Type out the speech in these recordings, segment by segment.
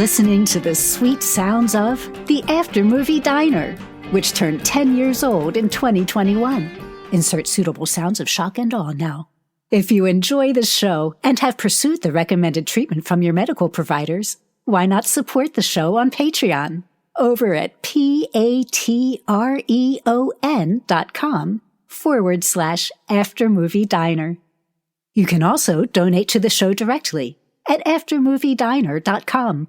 listening to the sweet sounds of the After Movie Diner, which turned 10 years old in 2021. Insert suitable sounds of shock and awe now. If you enjoy the show and have pursued the recommended treatment from your medical providers, why not support the show on Patreon over at patreon.com/After Movie Diner. You can also donate to the show directly at aftermoviediner.com.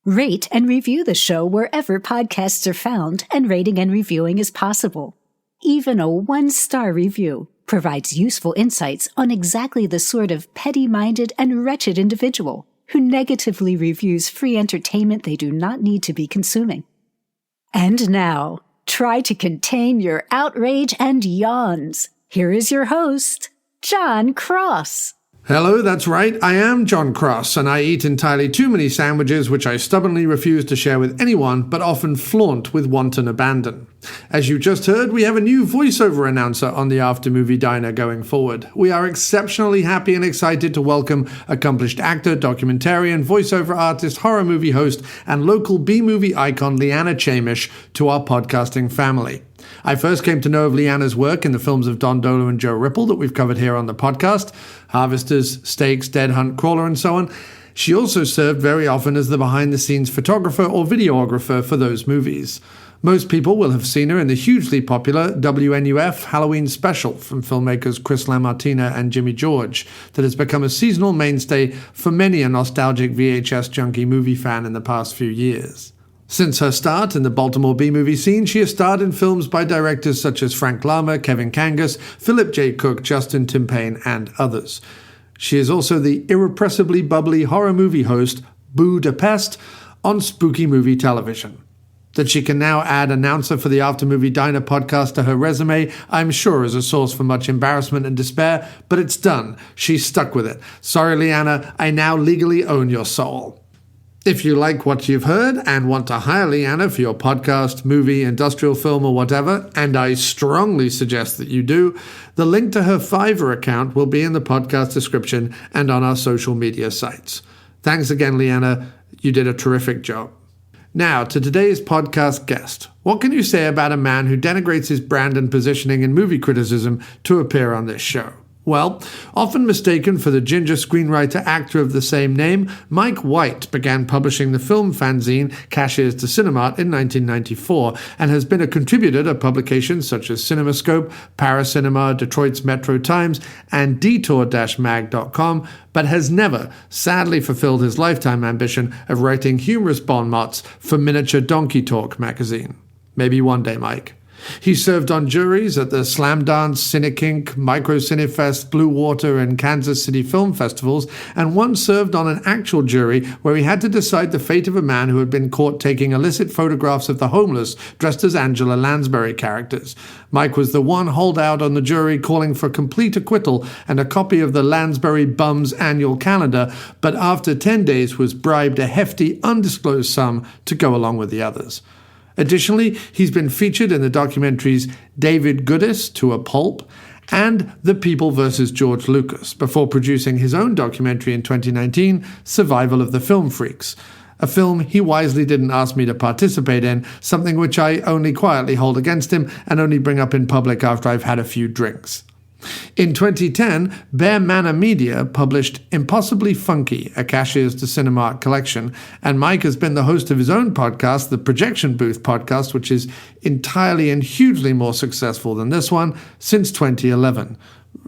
Rate and review the show wherever podcasts are found and rating and reviewing is possible. Even a 1-star review provides useful insights on exactly the sort of petty-minded and wretched individual who negatively reviews free entertainment they do not need to be consuming. And now, try to contain your outrage and yawns. Here is your host, John Cross. Hello, that's right, I am John Cross, and I eat entirely too many sandwiches which I stubbornly refuse to share with anyone, but often flaunt with wanton abandon. As you just heard, we have a new voiceover announcer on the After Movie Diner going forward. We are exceptionally happy and excited to welcome accomplished actor, documentarian, voiceover artist, horror movie host, and local B-movie icon Leanna Chamish to our podcasting family. I first came to know of Leanna's work in the films of Don Dolo and Joe Ripple that we've covered here on the podcast, Harvesters, Stakes, Dead Hunt, Crawler, and so on. She also served very often as the behind-the-scenes photographer or videographer for those movies. Most people will have seen her in the hugely popular WNUF Halloween Special from filmmakers Chris LaMartina and Jimmy George that has become a seasonal mainstay for many a nostalgic VHS junkie movie fan in the past few years. Since her start in the Baltimore B-movie scene, she has starred in films by directors such as Frank Lama, Kevin Kangas, Philip J. Cook, Justin Timpane, and others. She is also the irrepressibly bubbly horror movie host Budapest on Spooky Movie Television. That she can now add announcer for the After Movie Diner podcast to her resume, I'm sure is a source for much embarrassment and despair, but it's done. She's stuck with it. Sorry, Leanna, I now legally own your soul. If you like what you've heard and want to hire Leanna for your podcast, movie, industrial film, or whatever, and I strongly suggest that you do, the link to her Fiverr account will be in the podcast description and on our social media sites. Thanks again, Leanna. You did a terrific job. Now, to today's podcast guest. What can you say about a man who denigrates his brand and positioning in movie criticism to appear on this show? Well, often mistaken for the ginger screenwriter-actor of the same name, Mike White began publishing the film fanzine Cashiers to Cinema in 1994 and has been a contributor to publications such as CinemaScope, Paracinema, Detroit's Metro Times, and Detour-mag.com, but has never, sadly, fulfilled his lifetime ambition of writing humorous bon mots for Miniature Donkey Talk magazine. Maybe one day, Mike. He served on juries at the Slam Dance, Cinekink, Micro Cinefest, Blue Water, and Kansas City Film Festivals, and once served on an actual jury where he had to decide the fate of a man who had been caught taking illicit photographs of the homeless dressed as Angela Lansbury characters. Mike was the one holdout on the jury calling for complete acquittal and a copy of the Lansbury Bums annual calendar, but after 10 days was bribed a hefty, undisclosed sum to go along with the others. Additionally, he's been featured in the documentaries David Goodis, To a Pulp, and The People vs. George Lucas, before producing his own documentary in 2019, Survival of the Film Freaks, a film he wisely didn't ask me to participate in, something which I only quietly hold against him and only bring up in public after I've had a few drinks. In 2010, Bear Manor Media published Impossibly Funky, a Cashiers to Cinema collection, and Mike has been the host of his own podcast, the Projection Booth podcast, which is entirely and hugely more successful than this one, since 2011,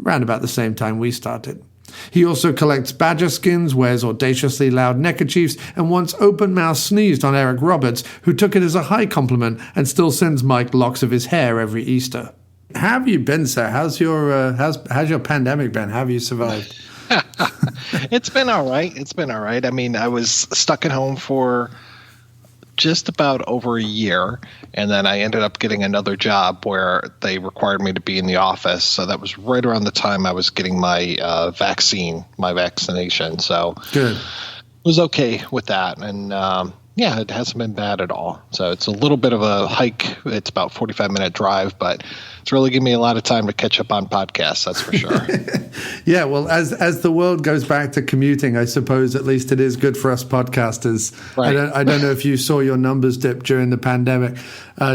around about the same time we started. He also collects badger skins, wears audaciously loud neckerchiefs, and once open-mouthed sneezed on Eric Roberts, who took it as a high compliment and still sends Mike locks of his hair every Easter. How have you been, sir? How's your pandemic been? How have you survived? It's been all right. I mean, I was stuck at home for just about over a year, and then I ended up getting another job where they required me to be in the office. So that was right around the time I was getting my vaccination. So good. Was okay with that. And Yeah, it hasn't been bad at all. So it's a little bit of a hike. It's about 45-minute drive, but it's really given me a lot of time to catch up on podcasts, that's for sure. Yeah, well, as the world goes back to commuting, I suppose at least it is good for us podcasters. Right. I don't know if you saw your numbers dip during the pandemic,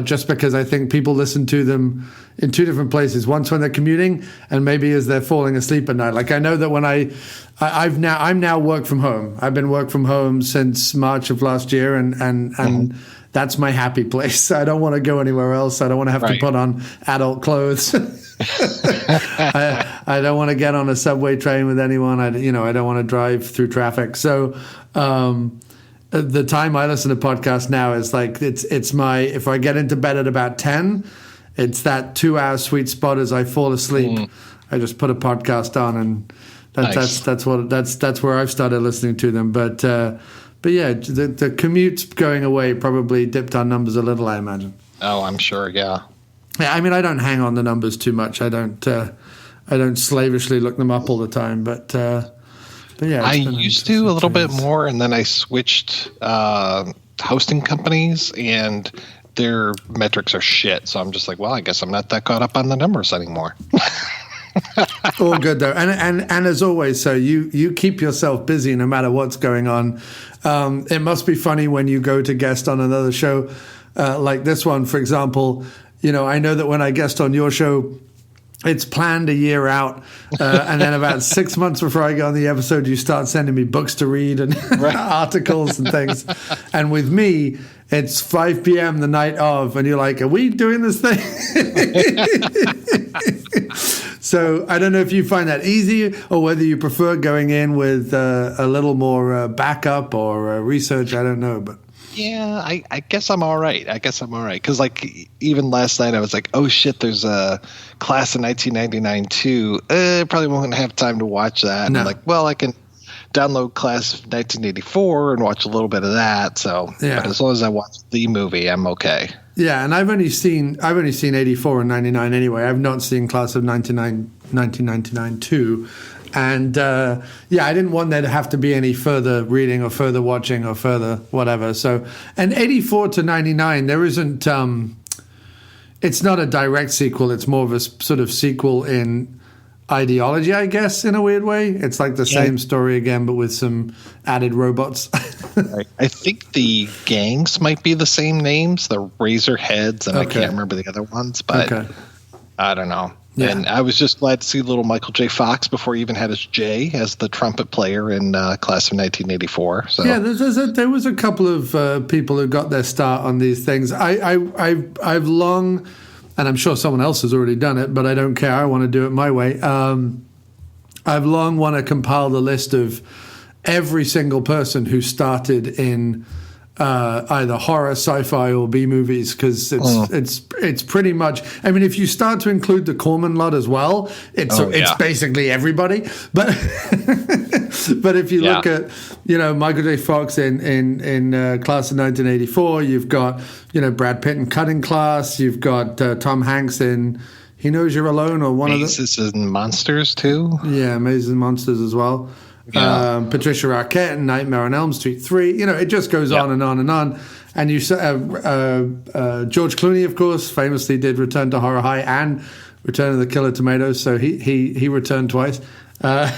just because I think people listen to them in two different places. Once when they're commuting, and maybe as they're falling asleep at night. Like I know that when I'm now work from home. I've been work from home since March of last year, and that's my happy place. I don't want to go anywhere else. I don't want to have to put on adult clothes. I don't want to get on a subway train with anyone. I don't want to drive through traffic. So the time I listen to podcasts now is like it's my, if I get into bed at about 10, it's that 2-hour sweet spot as I fall asleep. I just put a podcast on, and that's where I've started listening to them. But yeah, the commute going away probably dipped our numbers a little, I imagine. Oh, I'm sure. Yeah. Yeah, I mean, I don't hang on the numbers too much. I don't slavishly look them up all the time. But yeah, I used to a little bit more, and then I switched hosting companies, and their metrics are shit. So I'm just like, well, I guess I'm not that caught up on the numbers anymore. All good though, and as always, so you keep yourself busy no matter what's going on. It must be funny when you go to guest on another show like this one, for example. I know that when I guest on your show, it's planned a year out, and then about 6 months before I go on the episode, you start sending me books to read and articles and things. And with me, it's 5 p.m. the night of, and you're like, are we doing this thing? So I don't know if you find that easy, or whether you prefer going in with a little more backup or research. I don't know, but. Yeah, I guess I'm all right. Because like even last night I was like, oh shit, there's a Class of 1999 too. Probably won't have time to watch that. No. And I'm like, well, I can download Class of 1984 and watch a little bit of that. So but as long as I watch the movie, I'm okay. Yeah, and I've only seen 84 and 99 anyway. I've not seen Class of 1999 too. And I didn't want there to have to be any further reading or further watching or further whatever. So, and 84 to 99, there isn't, it's not a direct sequel. It's more of a sort of sequel in ideology, I guess, in a weird way. It's like the same story again, but with some added robots. I think the gangs might be the same names, the Razorheads, and I can't remember the other ones, but I don't know. Yeah. And I was just glad to see little Michael J. Fox before he even had his J as the trumpet player in Class of 1984. So yeah, there was a couple of people who got their start on these things. I've long, and I'm sure someone else has already done it, but I don't care. I want to do it my way. I've long want to compile the list of every single person who started in either horror, sci-fi, or B movies, because it's pretty much. I mean, if you start to include the Corman lot as well, it's basically everybody. But but if you look at Michael J. Fox in Class of 1984, you've got Brad Pitt in Cutting Class, you've got Tom Hanks in He Knows You're Alone, or one of the Mazes and Monsters too. Yeah, Mazes and Monsters as well. Yeah. Patricia Arquette and Nightmare on Elm Street 3. It just goes on and on and on. And you George Clooney, of course, famously did Return to Horror High and Return of the Killer Tomatoes, so he returned twice. And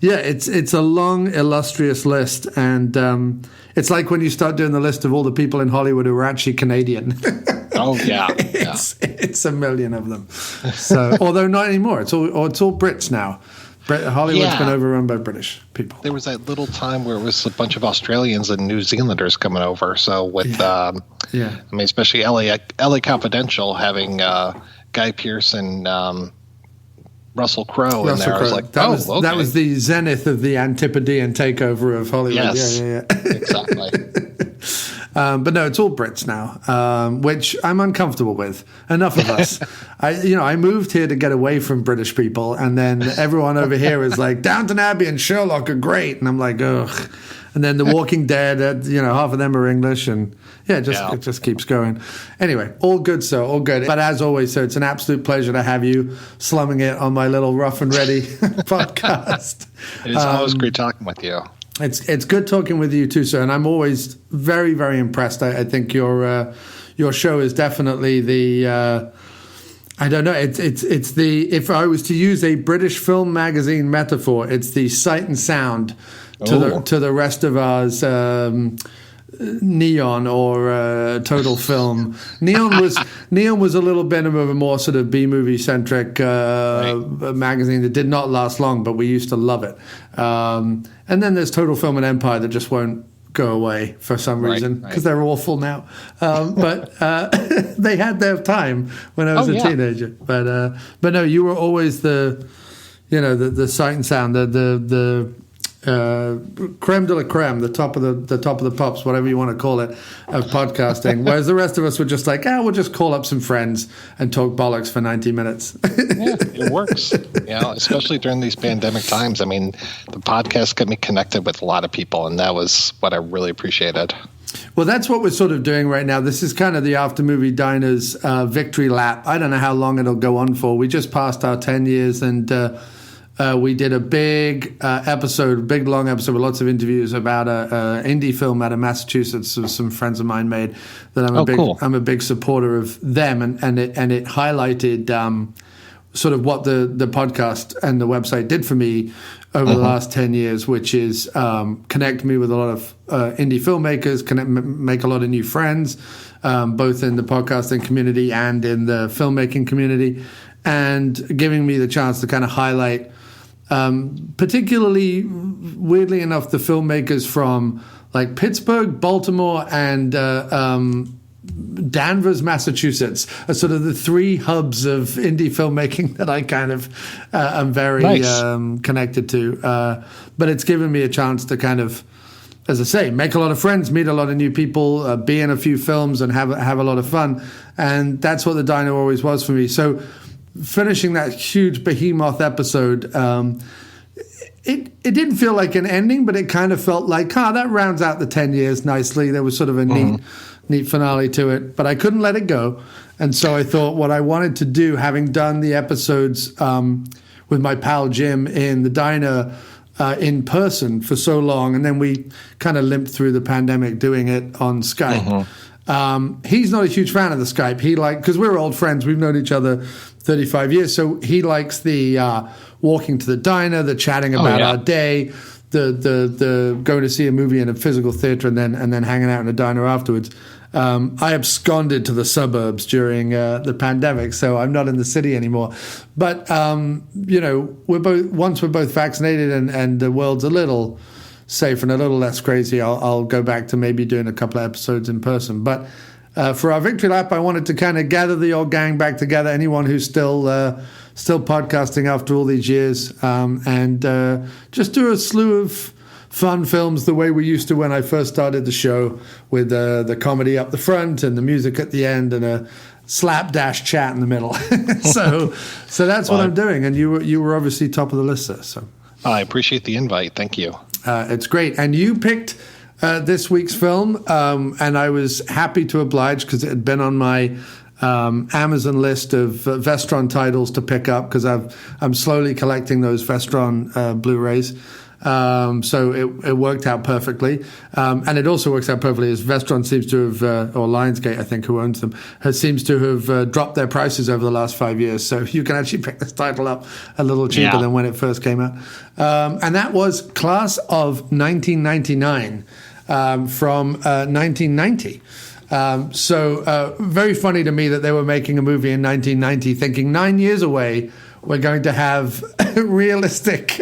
it's a long, illustrious list, and it's like when you start doing the list of all the people in Hollywood who are actually Canadian. Oh yeah, it's a million of them. So, although not anymore, it's all Brits now. Hollywood's been overrun by British people. There was that little time where it was a bunch of Australians and New Zealanders coming over. So with I mean, especially LA Confidential having Guy Pearce and Russell Crowe in there. I was like, that was the zenith of the Antipodean takeover of Hollywood. Yes, exactly. But no, it's all Brits now, which I'm uncomfortable with. Enough of us. I moved here to get away from British people, and then everyone over here is like, Downton Abbey and Sherlock are great, and I'm like, ugh. And then The Walking Dead, half of them are English, and it just keeps going. Anyway, all good, sir, all good. But as always, sir, it's an absolute pleasure to have you slumming it on my little rough and ready podcast. It is always great talking with you. It's good talking with you too, sir. And I'm always very, very impressed. I think your show is definitely the. I don't know. It's the, if I was to use a British film magazine metaphor, it's the sight and sound to the rest of ours. Neon or Total Film. Neon was a little bit of a more sort of B-movie centric magazine that did not last long, but we used to love it. And then there's Total Film and Empire that just won't go away for some reason because they're awful now. But they had their time when I was a teenager. But no, you were always the sight and sound, the creme de la creme, the top of the pops, whatever you want to call it, of podcasting. Whereas the rest of us were just like, we'll just call up some friends and talk bollocks for 90 minutes. Yeah, it works. Especially during these pandemic times. I mean, the podcast got me connected with a lot of people, and that was what I really appreciated. Well, that's what we're sort of doing right now. This is kind of the After Movie Diners victory lap. I don't know how long it'll go on for. We just passed our 10 years, and we did a big long episode with lots of interviews about an indie film out of Massachusetts some friends of mine made that I'm a big supporter of them, and it highlighted sort of what the podcast and the website did for me over the last 10 years, which is connect me with a lot of indie filmmakers, make a lot of new friends, both in the podcasting community and in the filmmaking community, and giving me the chance to kind of highlight particularly, weirdly enough, the filmmakers from like Pittsburgh, Baltimore, and Danvers, Massachusetts are sort of the three hubs of indie filmmaking that I kind of am very connected to. But it's given me a chance to kind of, as I say, make a lot of friends, meet a lot of new people, be in a few films, and have a lot of fun. And that's what the diner always was for me. So finishing that huge behemoth episode, it didn't feel like an ending, but it kind of felt like, that rounds out the 10 years nicely. There was sort of a neat finale to it, but I couldn't let it go. And so I thought what I wanted to do, having done the episodes with my pal Jim in the diner in person for so long, and then we kind of limped through the pandemic doing it on Skype. He's not a huge fan of the Skype. Because we're old friends, we've known each other 35 years, so he likes the walking to the diner, the chatting about our day, the going to see a movie in a physical theater, and then hanging out in a diner afterwards. I absconded to the suburbs during the pandemic, so I'm not in the city anymore. But once we're both vaccinated and the world's a little safer and a little less crazy, I'll go back to maybe doing a couple of episodes in person. But for our victory lap, I wanted to kind of gather the old gang back together, anyone who's still podcasting after all these years, and just do a slew of fun films the way we used to when I first started the show, with the comedy up the front and the music at the end and a slapdash chat in the middle. so that's what I'm doing, and you were obviously top of the list there. So I appreciate the invite. Thank you. It's great, and you picked this week's film, and I was happy to oblige because it had been on my Amazon list of Vestron titles to pick up, because I'm slowly collecting those Vestron Blu-rays. So it worked out perfectly. And it also works out perfectly as Vestron seems to have, or Lionsgate, I think, who owns them, seems to have dropped their prices over the last 5 years. So you can actually pick this title up a little cheaper than when it first came out. And that was Class of 1999 from 1990. So very funny to me that they were making a movie in 1990 thinking 9 years away we're going to have realistic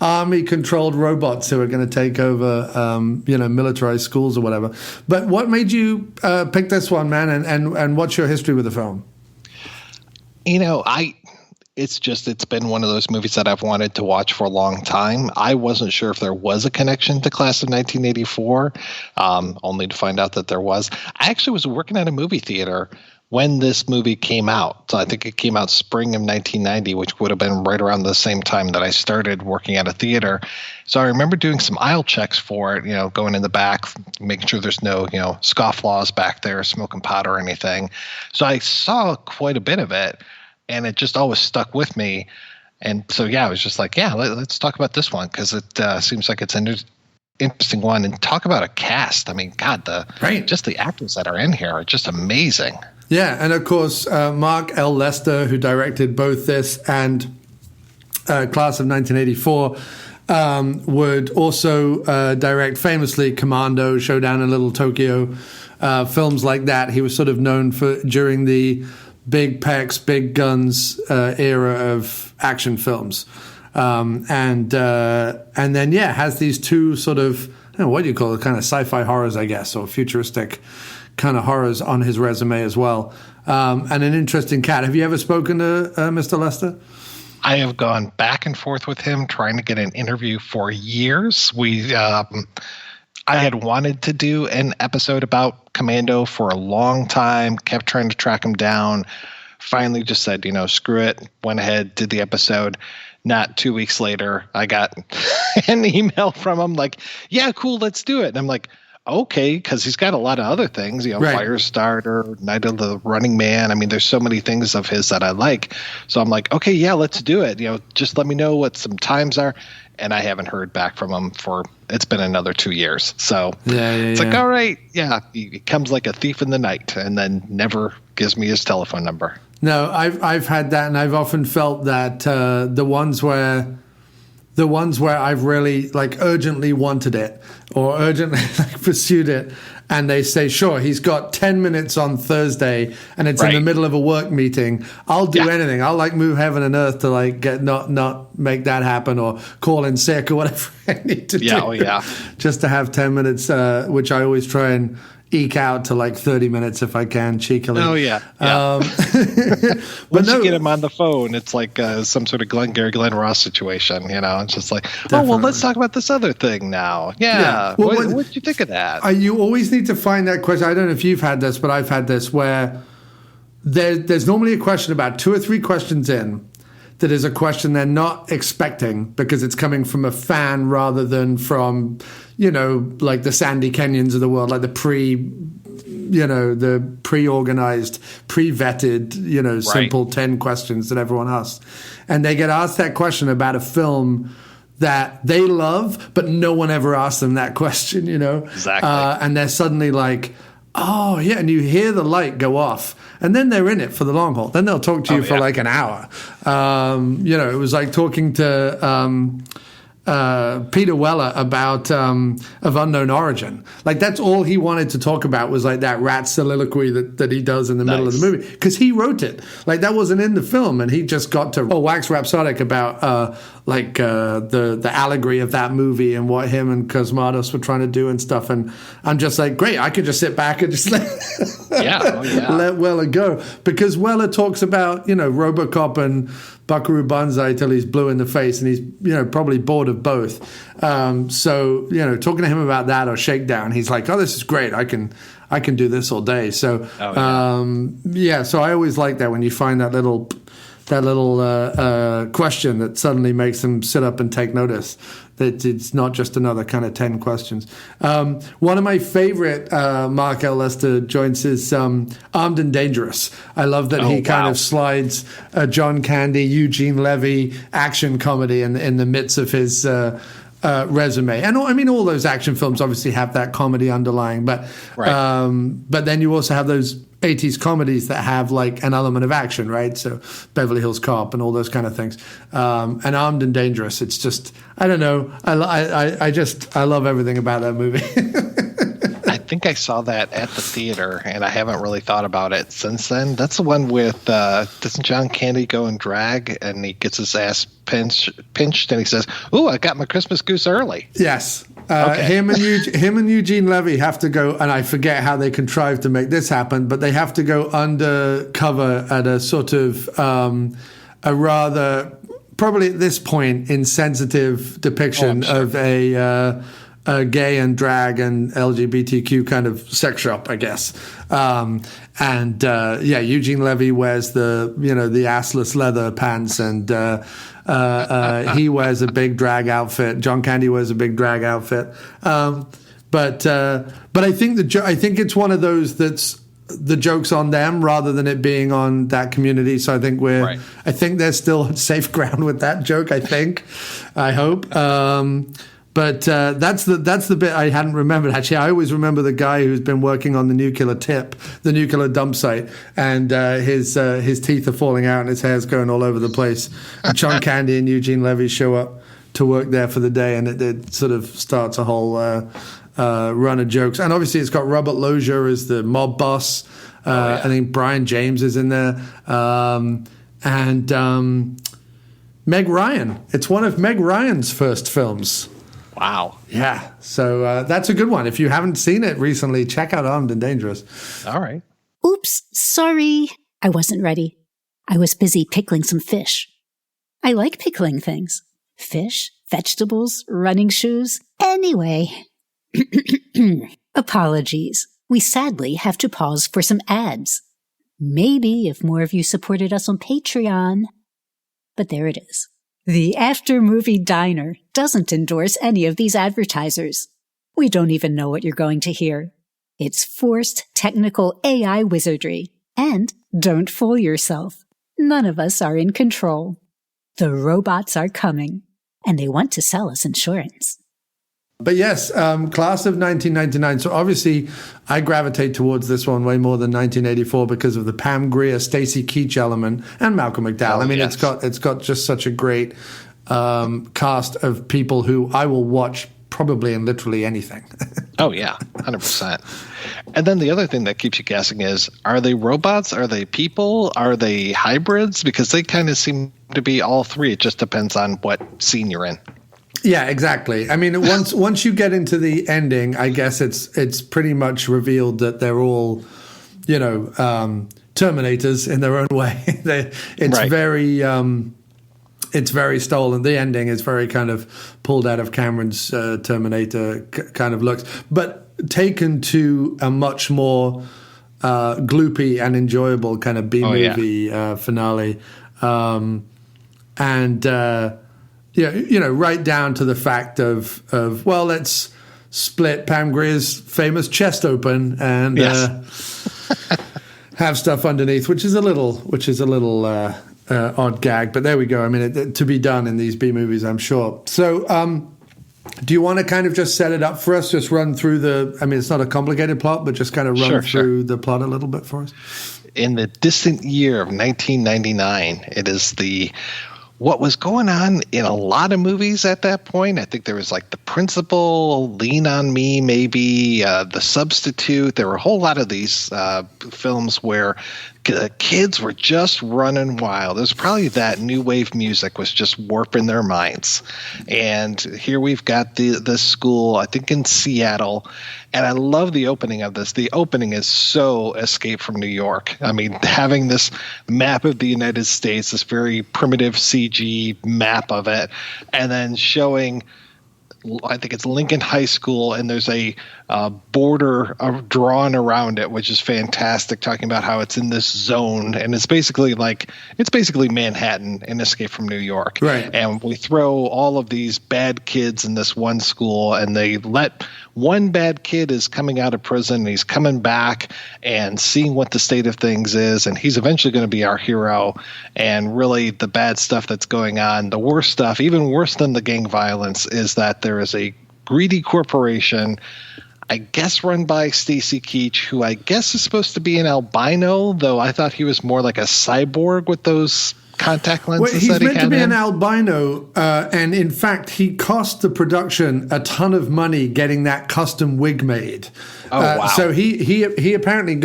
army-controlled robots who are going to take over, militarized schools or whatever. But what made you pick this one, man, and what's your history with the film? It's been one of those movies that I've wanted to watch for a long time. I wasn't sure if there was a connection to Class of 1984, only to find out that there was. I actually was working at a movie theater when this movie came out. So I think it came out spring of 1990, which would have been right around the same time that I started working at a theater. So I remember doing some aisle checks for it, going in the back, making sure there's no, scofflaws back there, smoking pot or anything. So I saw quite a bit of it, and it just always stuck with me. And so, I was just like, let's talk about this one because it seems like it's an interesting one. And talk about a cast. I mean, God, just the actors that are in here are just amazing. Yeah, and of course, Mark L. Lester, who directed both this and Class of 1984, would also direct famously Commando, Showdown in Little Tokyo, films like that. He was sort of known for during the big pecs, big guns era of action films, and then has these two sort of, I don't know, what do you call it, kind of sci-fi horrors, I guess, or futuristic kind of horrors on his resume as well, and an interesting cat. Have you ever spoken to Mr. Lester? I have gone back and forth with him trying to get an interview for years. I had wanted to do an episode about Commando for a long time, kept trying to track him down, finally just said, screw it, went ahead, did the episode. Not 2 weeks later, I got an email from him like, yeah, cool, let's do it. And I'm like, okay, because he's got a lot of other things, right. Firestarter, Night of the Running Man. I mean, there's so many things of his that I like. So I'm like, okay, yeah, let's do it. Just let me know what some times are. And I haven't heard back from him it's been another 2 years. So it's like, all right, he comes like a thief in the night and then never gives me his telephone number. No, I've had that, and I've often felt that the ones where I've really urgently wanted it or urgently pursued it, and they say, sure, he's got 10 minutes on Thursday and it's in the middle of a work meeting, I'll do anything. I'll move heaven and earth to get not make that happen, or call in sick or whatever I need to do. Just to have 10 minutes, which I always try and eke out to 30 minutes if I can, cheekily. Oh, yeah. Once you get him on the phone, it's like some sort of Glengarry Glen Ross situation, It's just like, well, let's talk about this other thing now. Yeah. Well, what did you think of that? You always need to find that question. I don't know if you've had this, but I've had this where there's normally a question about 2 or 3 questions in that is a question they're not expecting because it's coming from a fan rather than from, the Sandy Kenyons of the world, the pre-organized, pre-vetted, simple 10 questions that everyone asks. And they get asked that question about a film that they love, but no one ever asked them that question, Exactly. And they're suddenly like, oh, yeah, and you hear the light go off. And then they're in it for the long haul. Then they'll talk to you for an hour. It was like talking to Peter Weller about Of Unknown Origin. That's all he wanted to talk about was that rat soliloquy that he does in the middle of the movie. Because he wrote it. That wasn't in the film. And he just got to wax rhapsodic about the allegory of that movie and what him and Cosmatos were trying to do and stuff. And I'm just like, great, I could just sit back and just let Weller go. Because Weller talks about, RoboCop and Buckaroo Banzai till he's blue in the face, and he's, probably bored of both. So, talking to him about that or Shakedown, he's like, oh, this is great. I can do this all day. So, so I always like that when you find that little question that suddenly makes them sit up and take notice. That it's not just another kind of 10 questions. One of my favorite Mark L. Lester joints is Armed and Dangerous. I love that he kind of slides a John Candy, Eugene Levy action comedy in the midst of his resume. And all those action films obviously have that comedy underlying, but then you also have those 80s comedies that have an element of action, right? So Beverly Hills Cop and all those kind of things. And Armed and Dangerous, it's just, I don't know. I love everything about that movie. I think I saw that at the theater, and I haven't really thought about it since then. That's the one with, doesn't John Candy go in drag, and he gets his ass pinched, and he says, "Ooh, I got my Christmas goose early." Yes. Him and Eugene Levy have to go, and I forget how they contrived to make this happen, but they have to go undercover at a sort of a rather, probably at this point, insensitive depiction of a gay and drag and LGBTQ kind of sex shop, I guess. Eugene Levy wears the assless leather pants, and he wears a big drag outfit. John Candy wears a big drag outfit. But I think it's one of those that's the joke's on them rather than it being on that community. So I think I think they're still on safe ground with that joke. I hope. But that's the bit I hadn't remembered. Actually, I always remember the guy who's been working on the nuclear dump site, and his teeth are falling out and his hair's going all over the place. And John Candy and Eugene Levy show up to work there for the day, and it sort of starts a whole run of jokes. And obviously, it's got Robert Loggia as the mob boss. I think Brian James is in there, and Meg Ryan. It's one of Meg Ryan's first films. Wow. Yeah. So that's a good one. If you haven't seen it recently, check out Armed and Dangerous. All right. Oops, sorry. I wasn't ready. I was busy pickling some fish. I like pickling things. Fish, vegetables, running shoes. Anyway. Apologies. We sadly have to pause for some ads. Maybe if more of you supported us on Patreon. But there it is. The After Movie Diner doesn't endorse any of these advertisers. We don't even know what you're going to hear. It's forced technical AI wizardry. And don't fool yourself. None of us are in control. The robots are coming, and they want to sell us insurance. But yes, class of 1999. So obviously, I gravitate towards this one way more than 1984 because of the Pam Grier, Stacy Keach element, and Malcolm McDowell. It's got just such a great cast of people who I will watch probably in literally anything. Oh yeah, 100%. And then the other thing that keeps you guessing is: are they robots? Are they people? Are they hybrids? Because they kind of seem to be all three. It just depends on what scene you're in. Yeah, exactly. I mean, once you get into the ending, I guess it's pretty much revealed that they're all, Terminators in their own way. It's very stolen. The ending is very kind of pulled out of Cameron's Terminator kind of looks, but taken to a much more gloopy and enjoyable kind of B-movie finale, right down to the fact of let's split Pam Grier's famous chest open and have stuff underneath, which is a little odd gag, but there we go. I mean, to be done in these B movies, I'm sure. So, do you want to kind of just set it up for us? Just run through it's not a complicated plot, but just kind of run through the plot a little bit for us. In the distant year of 1999, it is what was going on in a lot of movies at that point. I think there was like The Principal, Lean on Me, maybe The Substitute. There were a whole lot of these films where kids were just running wild. It was probably that new wave music was just warping their minds. And here we've got the school, I think in Seattle. And I love the opening of this. The opening is so Escape from New York. I mean, having this map of the United States, this very primitive CG map of it, and then showing, I think it's Lincoln High School, and there's a border drawn around it, which is fantastic, talking about how it's in this zone, and it's basically Manhattan in Escape from New York. Right. And we throw all of these bad kids in this one school, and they let one bad kid is coming out of prison, and he's coming back and seeing what the state of things is, and he's eventually going to be our hero. And really the bad stuff that's going on, the worst stuff, even worse than the gang violence, is that there is a greedy corporation, I guess run by Stacy Keach, who I guess is supposed to be an albino, though I thought he was more like a cyborg with those contact lenses. Well, he's meant to be an albino, and in fact, he cost the production a ton of money getting that custom wig made. Oh, wow. So he apparently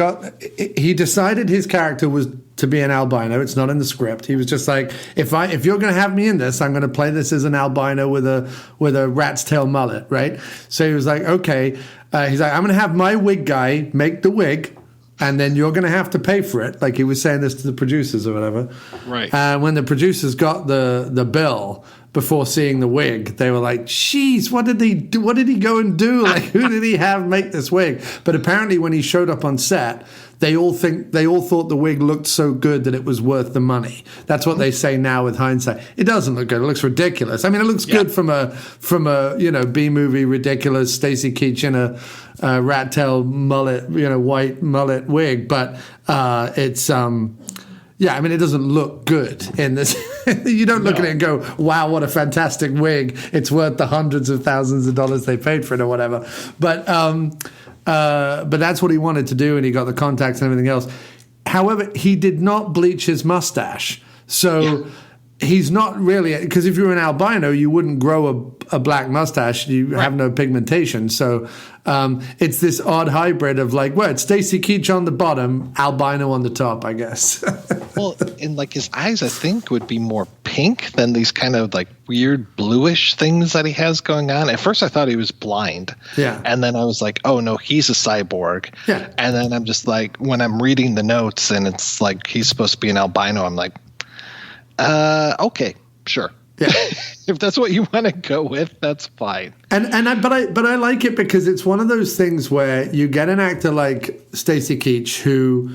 he decided his character was to be an albino. It's not in the script. He was just like, if you're going to have me in this, I'm going to play this as an albino with a rat's tail mullet, right? So he was like, okay. He's like, I'm going to have my wig guy make the wig, and then you're going to have to pay for it. Like he was saying this to the producers or whatever. Right. When the producers got the bill, before seeing the wig. They were like, "Jeez, what did he do? What did he go and do? Like, who did he have make this wig?" But apparently, when he showed up on set, they all thought the wig looked so good that it was worth the money. That's what they say now with hindsight. It doesn't look good. It looks ridiculous. I mean, it looks good from a B movie ridiculous Stacy Keach in a rat tail mullet, white mullet wig, but it's yeah, I mean, it doesn't look good in this. You don't look at it and go, "Wow, what a fantastic wig! It's worth the hundreds of thousands of dollars they paid for it, or whatever." But that's what he wanted to do, and he got the contacts and everything else. However, he did not bleach his mustache, so he's not really, because if you're an albino, you wouldn't grow a black mustache. You have no pigmentation, so it's this odd hybrid of like, well, it's Stacy Keach on the bottom, albino on the top, I guess. Well, and like his eyes, I think, would be more pink than these kind of like weird bluish things that he has going on. At first, I thought he was blind. Yeah. And then I was like, oh, no, he's a cyborg. Yeah. And then I'm just like, when I'm reading the notes and it's like he's supposed to be an albino, I'm like, okay, sure. Yeah. If that's what you want to go with, that's fine. But I like it because it's one of those things where you get an actor like Stacy Keach who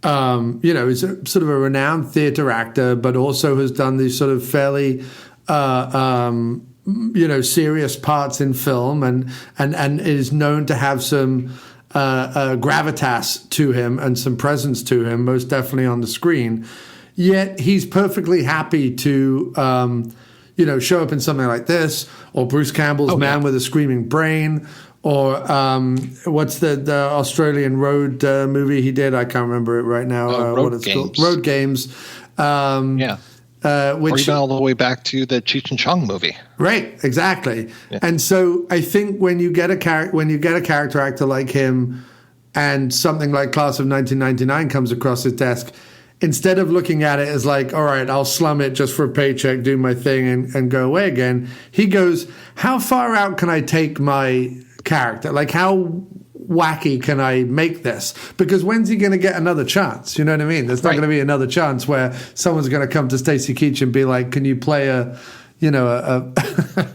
is sort of a renowned theater actor, but also has done these sort of fairly, serious parts in film and is known to have some gravitas to him and some presence to him, most definitely on the screen. Yet he's perfectly happy to, show up in something like this, or Bruce Campbell's Man with a Screaming Brain, or what's the Australian road movie he did? I can't remember it right now. What it's called? Road Games. Which, or even all the way back to the Cheech and Chong movie. Right, exactly. Yeah. And so I think when you get a character actor like him, and something like Class of 1999 comes across his desk, instead of looking at it as like, all right, I'll slum it just for a paycheck, do my thing, and go away again, he goes, how far out can I take my character? Like, how wacky can I make this? Because when's he going to get another chance? You know what I mean? There's not going to be another chance where someone's going to come to Stacy Keach and be like, can you play a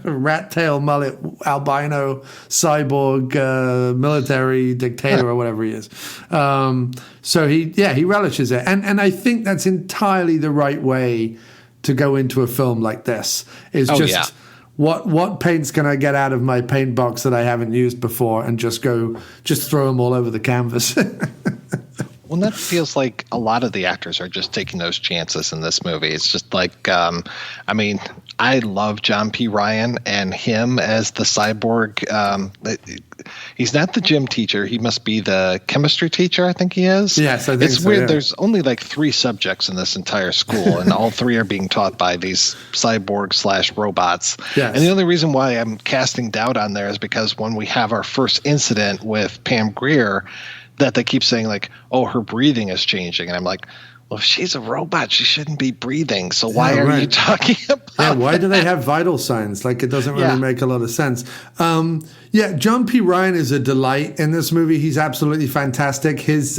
rat tail mullet albino cyborg military dictator or whatever he is. So he relishes it, and I think that's entirely the right way to go into a film like this. What paints can I get out of my paint box that I haven't used before, and just throw them all over the canvas. Well, that feels like a lot of the actors are just taking those chances in this movie. It's just like, I love John P. Ryan and him as the cyborg. He's not the gym teacher. He must be the chemistry teacher, I think he is. Yes, I think it's weird. Yeah. There's only like 3 subjects in this entire school, and all 3 are being taught by these cyborg/robots. Yes. And the only reason why I'm casting doubt on there is because when we have our first incident with Pam Grier, that they keep saying like, oh, her breathing is changing. And I'm like, well, if she's a robot, she shouldn't be breathing. So why are you talking about that? Why do they have vital signs? Like, it doesn't really make a lot of sense. John P. Ryan is a delight in this movie. He's absolutely fantastic. His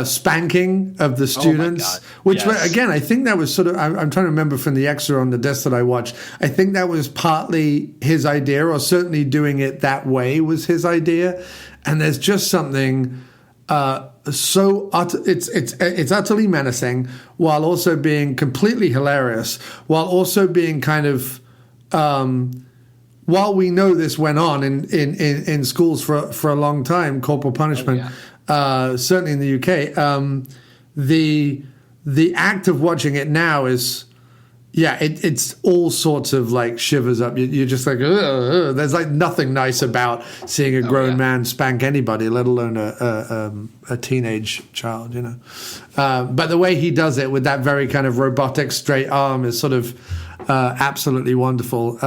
spanking of the students, again, I think that was sort of, I'm trying to remember from the extra on the disc that I watched, I think that was partly his idea, or certainly doing it that way was his idea. And there's just something it's utterly menacing, while also being completely hilarious, while also being kind of while we know this went on in schools for a long time, corporal punishment, certainly in the UK, the act of watching it now is. Yeah, it's all sorts of like shivers up. You're just like, ugh. There's like nothing nice about seeing a grown man spank anybody, let alone a teenage child, But the way he does it with that very kind of robotic straight arm is sort of absolutely wonderful.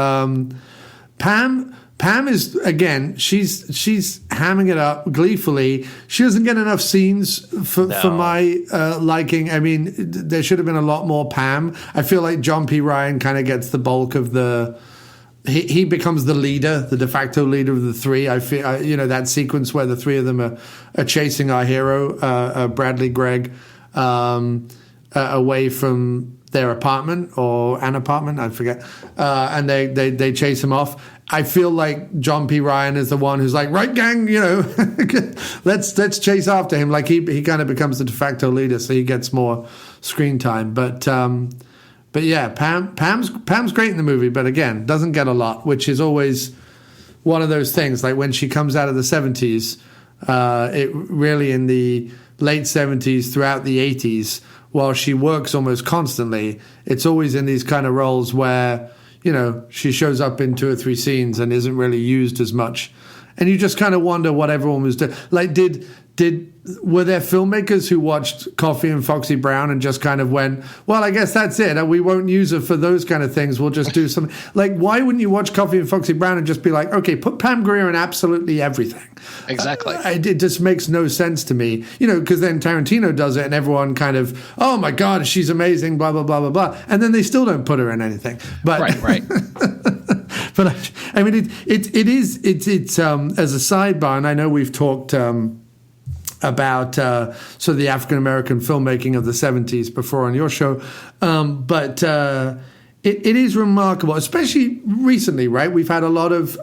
Pam is, again, she's hamming it up gleefully. She doesn't get enough scenes for my liking. I mean, there should have been a lot more Pam. I feel like John P. Ryan kind of gets the bulk of the... He becomes the leader, the de facto leader of the 3. I feel, that sequence where the 3 of them are chasing our hero, Bradley Gregg, away from their apartment or an apartment, I forget, and they chase him off. I feel like John P. Ryan is the one who's like, right, gang, let's chase after him. Like he kind of becomes the de facto leader, so he gets more screen time. But yeah, Pam's great in the movie, but again, doesn't get a lot, which is always one of those things. Like when she comes out of the 70s, it really in the late 70s throughout the 80s, while she works almost constantly, it's always in these kind of roles where, she shows up in 2 or 3 scenes and isn't really used as much. And you just kind of wonder what everyone was doing. Like, were there filmmakers who watched Coffee and Foxy Brown and just kind of went, well, I guess that's it. We won't use her for those kind of things. We'll just do something. Like, why wouldn't you watch Coffee and Foxy Brown and just be like, okay, put Pam Grier in absolutely everything? Exactly. It just makes no sense to me, because then Tarantino does it and everyone kind of, oh my God, she's amazing, blah, blah, blah, blah, blah. And then they still don't put her in anything. But Right. But I mean, it's as a sidebar, and I know we've talked about sort of the African American filmmaking of the 70s before on your show, but it is remarkable, especially recently, right? We've had a lot of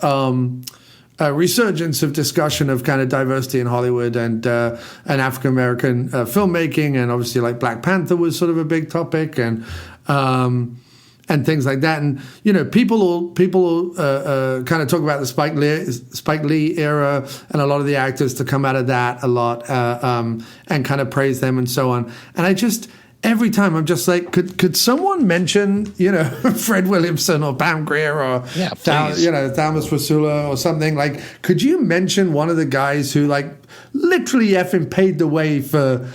resurgence of discussion of kind of diversity in Hollywood and African American filmmaking, and obviously like Black Panther was sort of a big topic, and things like that. And, people kind of talk about the Spike Lee era and a lot of the actors to come out of that a lot and kind of praise them and so on. And I just, every time I'm just like, could someone mention, Fred Williamson or Pam Grier or, Thomas Wasula or something? Like, could you mention one of the guys who like literally effing paved the way for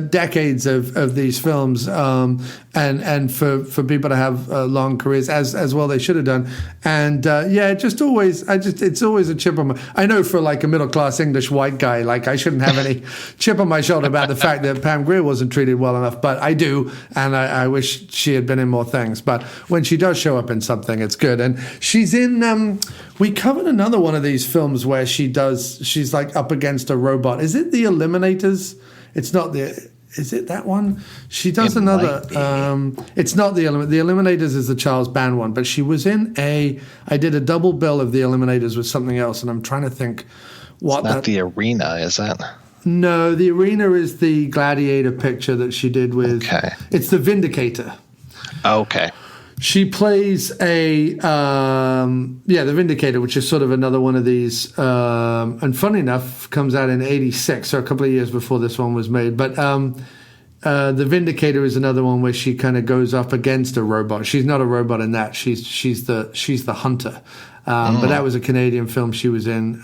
decades of these films, and for people to have long careers as well they should have done. And it's always a chip on my, I know for like a middle class English white guy, like I shouldn't have any chip on my shoulder about the fact that Pam Grier wasn't treated well enough, but I do, and I wish she had been in more things. But when she does show up in something, it's good. And she's in we covered another one of these films where she's like up against a robot. Is it The Eliminators? It's not is it that one? She does another. It's not The Eliminators is the Charles Band one, but she was in I did a double bill of The Eliminators with something else, and I'm trying to think what. It's not The Arena, is that? No, The Arena is the Gladiator picture that she did with. Okay. It's The Vindicator. Okay. She plays The Vindicator, which is sort of another one of these, and funny enough, comes out in '86, so a couple of years before this one was made. But The Vindicator is another one where she kind of goes up against a robot. She's not a robot in that. She's the hunter. But that was a Canadian film she was in,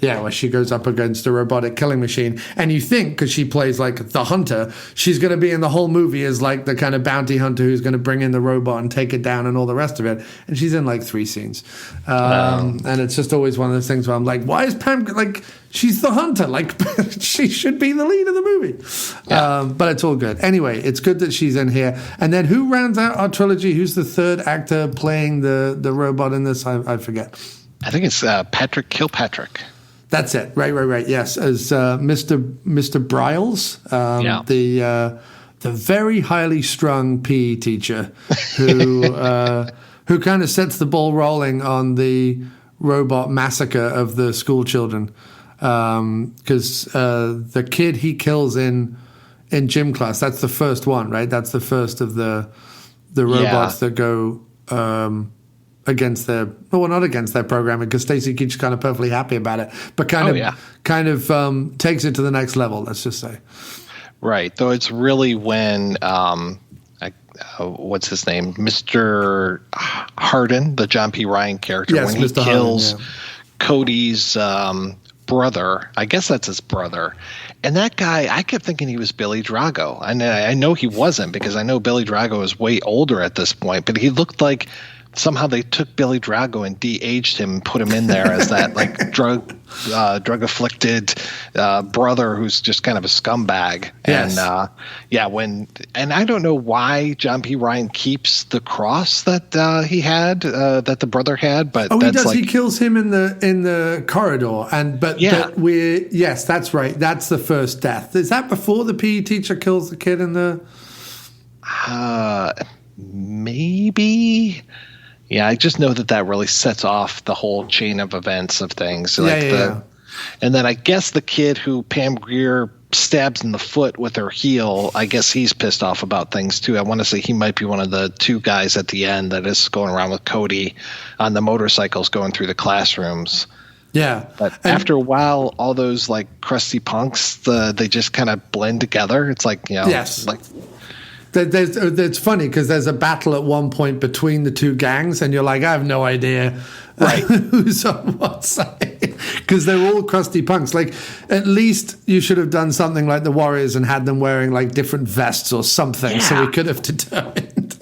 where she goes up against a robotic killing machine. And you think, because she plays like the hunter, she's going to be in the whole movie as like the kind of bounty hunter who's going to bring in the robot and take it down and all the rest of it. And she's in like 3 scenes. And it's just always one of those things where I'm like, why is Pam, like, she's the hunter. Like, she should be the lead of the movie. Yeah. But it's all good. Anyway, it's good that she's in here. And then who rounds out our trilogy? Who's the third actor playing the robot in this? I forget. I think it's Patrick Kilpatrick. That's it. Right. Yes, as Mr. Briles, the very highly strung PE teacher who kind of sets the ball rolling on the robot massacre of the school children, because the kid he kills in gym class, that's the first one, right? That's the first of the robots that go against not against their programming, because Stacy Keach's kind of perfectly happy about it, but kind of takes it to the next level, let's just say. Right. Though it's really when what's his name, Mr. Hardin, the John P. Ryan character, when he Mr. kills Cody's brother. I guess that's his brother. And that guy, I kept thinking he was Billy Drago. And I know he wasn't, because I know Billy Drago is way older at this point, but he looked like somehow they took Billy Drago and de-aged him and put him in there as that like drug drug afflicted brother who's just kind of a scumbag. Yes. And I don't know why John P. Ryan keeps the cross that he had, that the brother had, but he does. He kills him in the corridor, yes, that's right. That's the first death. Is that before the PE teacher kills the kid in the? Maybe. Yeah, I just know that really sets off the whole chain of events of things. And then I guess the kid who Pam Grier stabs in the foot with her heel, I guess he's pissed off about things too. I want to say he might be one of the two guys at the end that is going around with Cody on the motorcycles going through the classrooms. Yeah. But after a while, all those like crusty punks, they just kind of blend together. It's like, yes. It's funny because there's a battle at one point between the two gangs, and you're like, I have no idea who's on what side, because they're all crusty punks. Like, at least you should have done something like the Warriors and had them wearing like different vests or something, so we could have determined.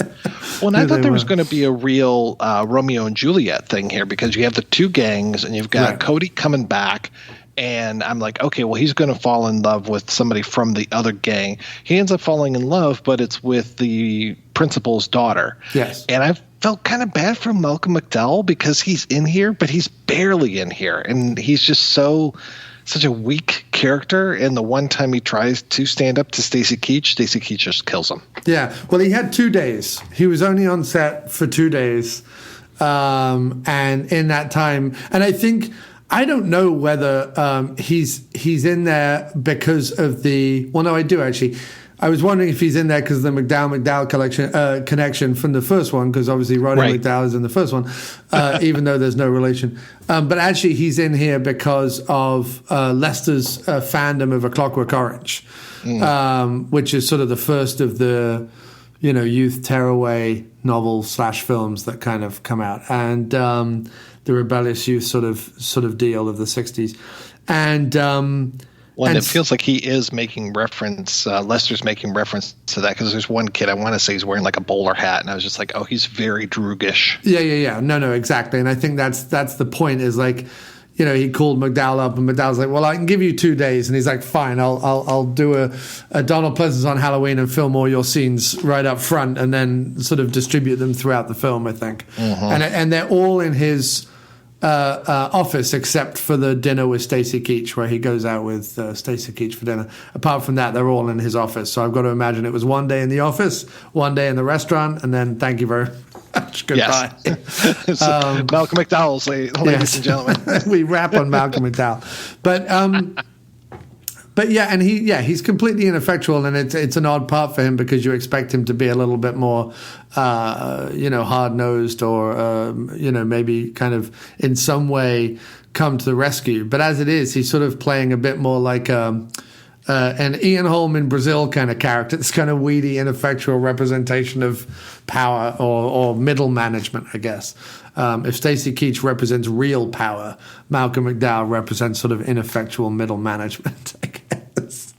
Well, and I thought there was going to be a real Romeo and Juliet thing here, because you have the two gangs and you've got Cody coming back. And I'm like, okay, well, he's going to fall in love with somebody from the other gang. He ends up falling in love, but it's with the principal's daughter. Yes. And I felt kind of bad for Malcolm McDowell because he's in here, but he's barely in here. And he's just such a weak character. And the one time he tries to stand up to Stacy Keach just kills him. Yeah. Well, he had 2 days. He was only on set for 2 days. And in that time, and I don't know whether he's in there because of the. Well, no, I do actually. I was wondering if he's in there because of the McDowell connection from the first one, because obviously Roddy McDowell is in the first one, even though there's no relation. But actually, he's in here because of Lester's fandom of A Clockwork Orange, which is sort of the first of the youth tearaway novels / films that kind of come out, and the rebellious youth sort of deal of the 60s. And it feels like he is making reference, Lester's making reference to that, because there's one kid, I want to say he's wearing like a bowler hat, and I was just like, oh, he's very Droogish. Yeah. No, exactly. And I think that's the point, is like, he called McDowell up, and McDowell's like, well, I can give you 2 days. And he's like, fine, I'll do a Donald Pleasance on Halloween and film all your scenes right up front, and then sort of distribute them throughout the film, I think. Mm-hmm. And they're all in his office except for the dinner with Stacy Keach, where he goes out with Stacy Keach for dinner. Apart from that, they're all in his office. So I've got to imagine it was 1 day in the office, 1 day in the restaurant, and then thank you very much. Goodbye. Yes. Malcolm McDowell, ladies and gentlemen. We rap on Malcolm McDowell. But yeah, and he's completely ineffectual, and it's an odd part for him because you expect him to be a little bit more, hard nosed, or maybe kind of in some way come to the rescue. But as it is, he's sort of playing a bit more like an Ian Holm in Brazil kind of character. It's kind of weedy, ineffectual representation of power or middle management, I guess. If Stacy Keach represents real power, Malcolm McDowell represents sort of ineffectual middle management, I guess.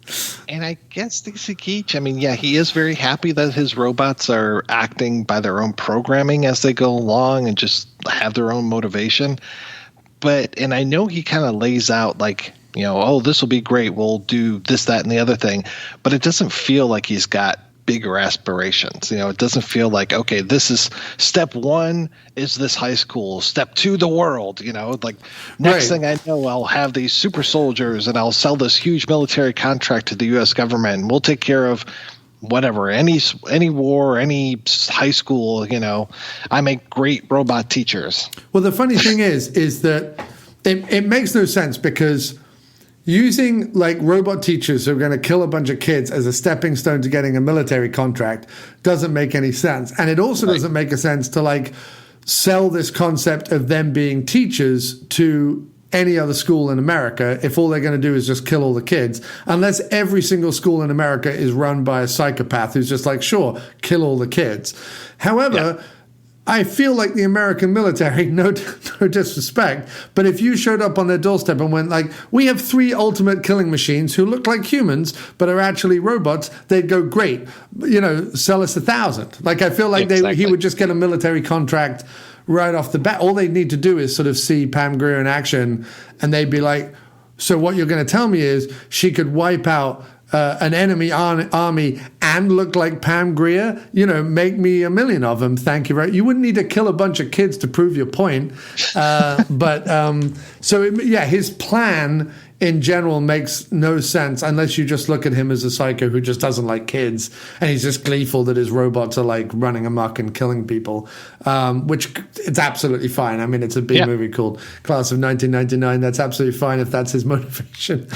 And I guess Stacy Keach, he is very happy that his robots are acting by their own programming as they go along and just have their own motivation. And I know he kind of lays out like, this will be great, we'll do this, that, and the other thing. But it doesn't feel like he's got bigger aspirations. It doesn't feel like, okay, this is step 1 is this high school, step 2 the world, like next thing I know, I'll have these super soldiers and I'll sell this huge military contract to the US government, and we'll take care of whatever, any war, any high school, I make great robot teachers. Well, the funny thing is that it makes no sense, because using like robot teachers who are going to kill a bunch of kids as a stepping stone to getting a military contract doesn't make any sense. And it also doesn't make a sense to like sell this concept of them being teachers to any other school in America if all they're going to do is just kill all the kids, unless every single school in America is run by a psychopath who's just like, sure, kill all the kids. However, I feel like the American military, no disrespect, but if you showed up on their doorstep and went like, we have 3 ultimate killing machines who look like humans but are actually robots, they'd go, great, sell us 1,000. Like, I feel like he would just get a military contract right off the bat. All they need to do is sort of see Pam Grier in action, and they'd be like, so what you're going to tell me is she could wipe out an enemy army and look like Pam Grier? Make me a million of them. Thank you very much. You wouldn't need to kill a bunch of kids to prove your point. His plan in general makes no sense unless you just look at him as a psycho who just doesn't like kids, and he's just gleeful that his robots are like running amok and killing people, which it's absolutely fine. I mean, it's a B movie called Class of 1999. That's absolutely fine if that's his motivation.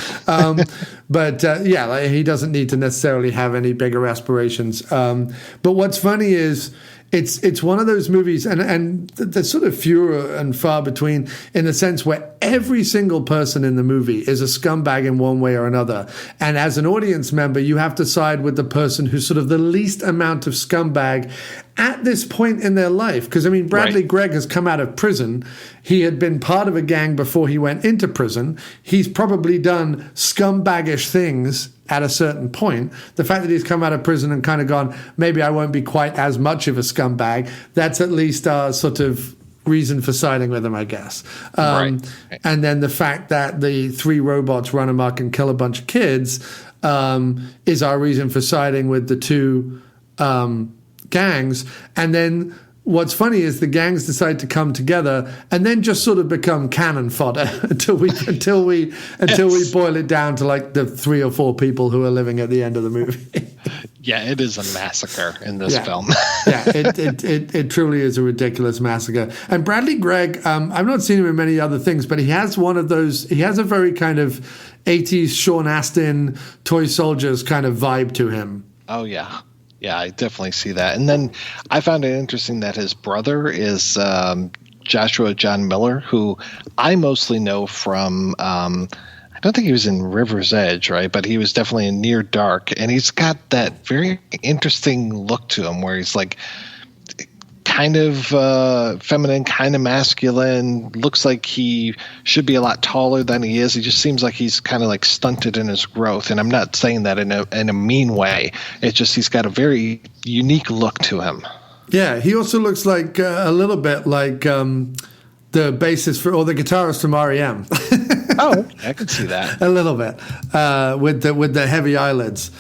He doesn't need to necessarily have any bigger aspirations. But what's funny is it's one of those movies, and they're sort of fewer and far between, in the sense where every single person in the movie is a scumbag in one way or another. And as an audience member, you have to side with the person who's sort of the least amount of scumbag at this point in their life. Because, I mean, Bradley Gregg has come out of prison. He had been part of a gang before he went into prison. He's probably done scumbaggish things at a certain point. The fact that he's come out of prison and kind of gone, maybe I won't be quite as much of a scumbag, that's at least our sort of reason for siding with him, I guess. And then the fact that the 3 robots run amok and kill a bunch of kids is our reason for siding with the 2 gangs. And then what's funny is the gangs decide to come together and then just sort of become cannon fodder until we boil it down to like the 3 or 4 people who are living at the end of the movie. Yeah, it is a massacre in this film. It truly is a ridiculous massacre. And Bradley Gregg, I've not seen him in many other things, but he has one of those. He has a very kind of 80s Sean Astin, Toy Soldiers kind of vibe to him. Oh yeah. Yeah, I definitely see that. And then I found it interesting that his brother is Joshua John Miller, who I mostly know from I don't think he was in River's Edge, right? But he was definitely in Near Dark. And he's got that very interesting look to him where he's like kind of feminine, kind of masculine, looks like he should be a lot taller than he is. He just seems like he's kind of like stunted in his growth. And I'm not saying that in a mean way. It's just he's got a very unique look to him. Yeah, he also looks like a little bit like the bassist or the guitarist from R.E.M. Oh, I can see that. A little bit with the heavy eyelids.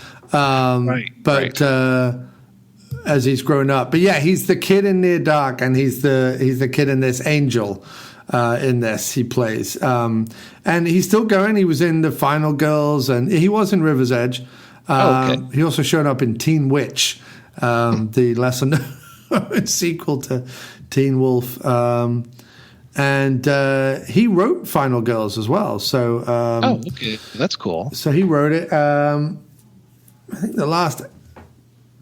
As he's grown up. But yeah, he's the kid in Near Dark, and he's the kid in this Angel in this he plays. And he's still going. He was in The Final Girls, and he was in River's Edge. He also showed up in Teen Witch, the lesser known sequel to Teen Wolf. And he wrote Final Girls as well. So that's cool. So he wrote it. I think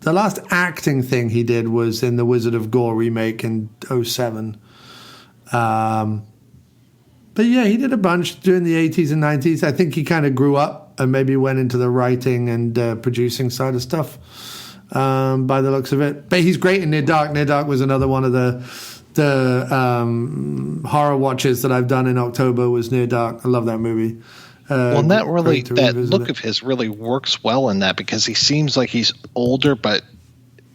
the last acting thing he did was in the Wizard of Gore remake in 2007. But yeah, he did a bunch during the 80s and 90s. I think he kind of grew up and maybe went into the writing and producing side of stuff by the looks of it. But he's great in Near Dark. Near Dark was another one of the horror watches that I've done in October was Near Dark. I love that movie. And that look of his really works well in that because he seems like he's older, but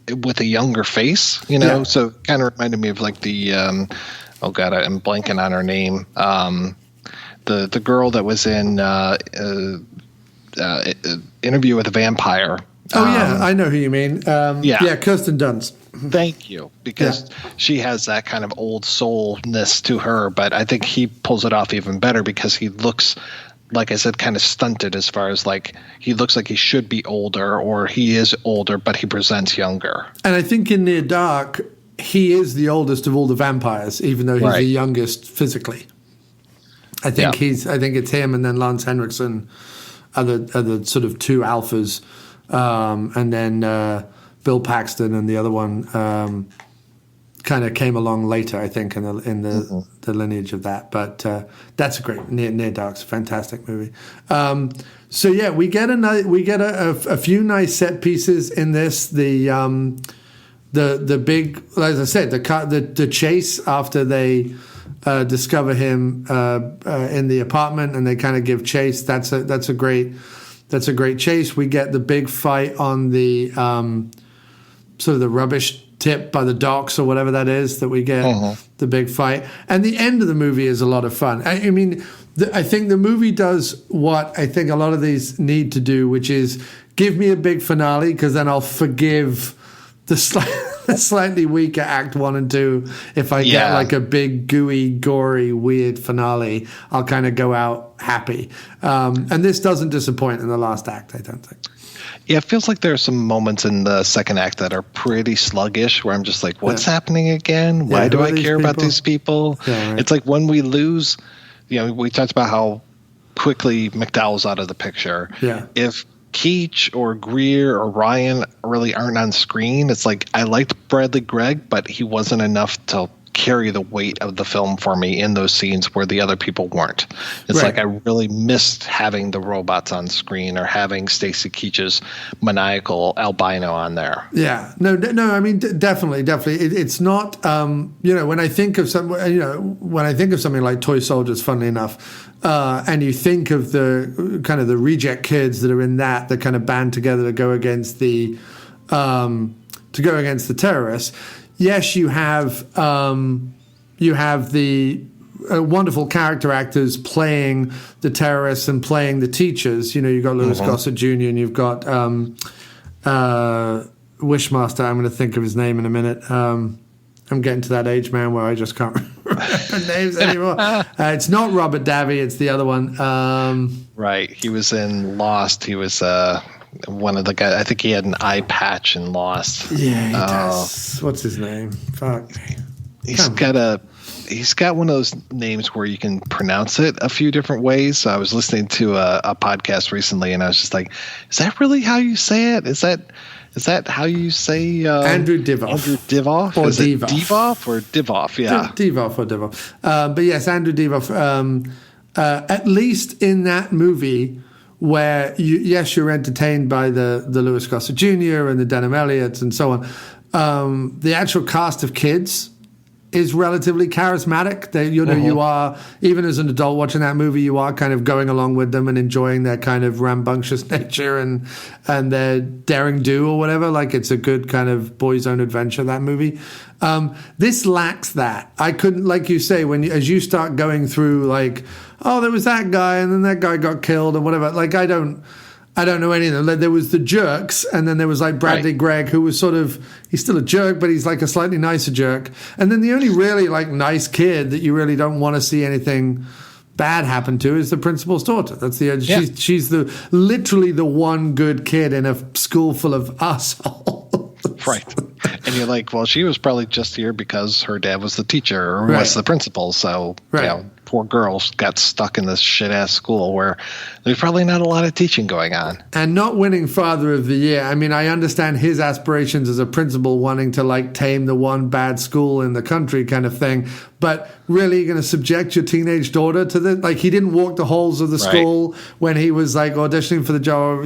with a younger face, So it kind of reminded me of like the, I'm blanking on her name. The girl that was in Interview with a Vampire. I know who you mean. Kirsten Dunst. Thank you, because she has that kind of old soulness to her, but I think he pulls it off even better because he looks, like I said, kind of stunted as far as like he looks like he should be older or he is older, but he presents younger. And I think in Near Dark, he is the oldest of all the vampires, even though he's the youngest physically. I think it's him and then Lance Henriksen are the sort of 2 alphas, and then Bill Paxton and the other one kind of came along later, I think, in the lineage of that. But that's a great Near Dark's a fantastic movie. We get a few nice set pieces in this. The big, as I said, the chase after they discover him in the apartment and they kind of give chase. That's a great chase. We get the big fight on the sort of the rubbish tip by the docks or whatever that is that we get the big fight. And the end of the movie is a lot of fun. I mean, I think the movie does what I think a lot of these need to do, which is give me a big finale, because then I'll forgive the slightly weaker Act 1 and 2. If I get like a big, gooey, gory, weird finale, I'll kind of go out happy. And this doesn't disappoint in the last act, I don't think. Yeah, it feels like there are some moments in the second act that are pretty sluggish, where I'm just like, what's happening again? Why do I care about these people? Yeah, right. It's like when we lose, we talked about how quickly Mcdowell's out of the picture. Yeah. If Keach or Greer or Ryan really aren't on screen, it's like I liked Bradley Gregg, but he wasn't enough to carry the weight of the film for me in those scenes where the other people weren't. It's like I really missed having the robots on screen or having Stacy Keach's maniacal albino on there. Yeah, no. I mean, definitely. It's not. When I think of something like Toy Soldiers, funnily enough, and you think of the kind of the reject kids that are in that kind of band together to go against the terrorists. Yes, you have the wonderful character actors playing the terrorists and playing the teachers. You've got Louis Gossett Jr. and you've got Wishmaster. I'm going to think of his name in a minute. I'm getting to that age, man, where I just can't remember names anymore. It's not Robert Davi. It's the other one. Right. He was in Lost. He was one of the guys. I think he had an eye patch in Lost. Yeah, he does. What's his name? Fuck. He's got one of those names where you can pronounce it a few different ways. So I was listening to a podcast recently, and I was just like, "Is that really how you say it? Is that how you say Andrew Divoff? Andrew Divoff? Or is Divoff. It Divoff or Divoff? Yeah, Divoff or Divoff. But yes, Andrew Divoff. At least in that movie, where you're entertained by the Louis Gossett Jr. and the Denham Elliots and so on. The actual cast of kids is relatively charismatic. You are, even as an adult watching that movie, you are kind of going along with them and enjoying their kind of rambunctious nature and their daring do or whatever. Like, it's a good kind of boys' own adventure, that movie. This lacks that. I couldn't, like you say, as you start going through, like, oh, there was that guy and then that guy got killed or whatever. Like, I don't know any of them. Like, there was the jerks, and then there was like Bradley Gregg, who was he's still a jerk, but he's like a slightly nicer jerk. And then the only really like nice kid that you really don't want to see anything bad happen to is the principal's daughter. That's she's literally the one good kid in a school full of assholes. Right. And you're like, well, she was probably just here because her dad was the teacher or was the principal. So, poor girls got stuck in this shit-ass school where there's probably not a lot of teaching going on. And not winning Father of the Year. I mean, I understand his aspirations as a principal, wanting to, like, tame the one bad school in the country kind of thing. But really, you're going to subject your teenage daughter to this? Like, he didn't walk the halls of the school when he was, like, auditioning for the job,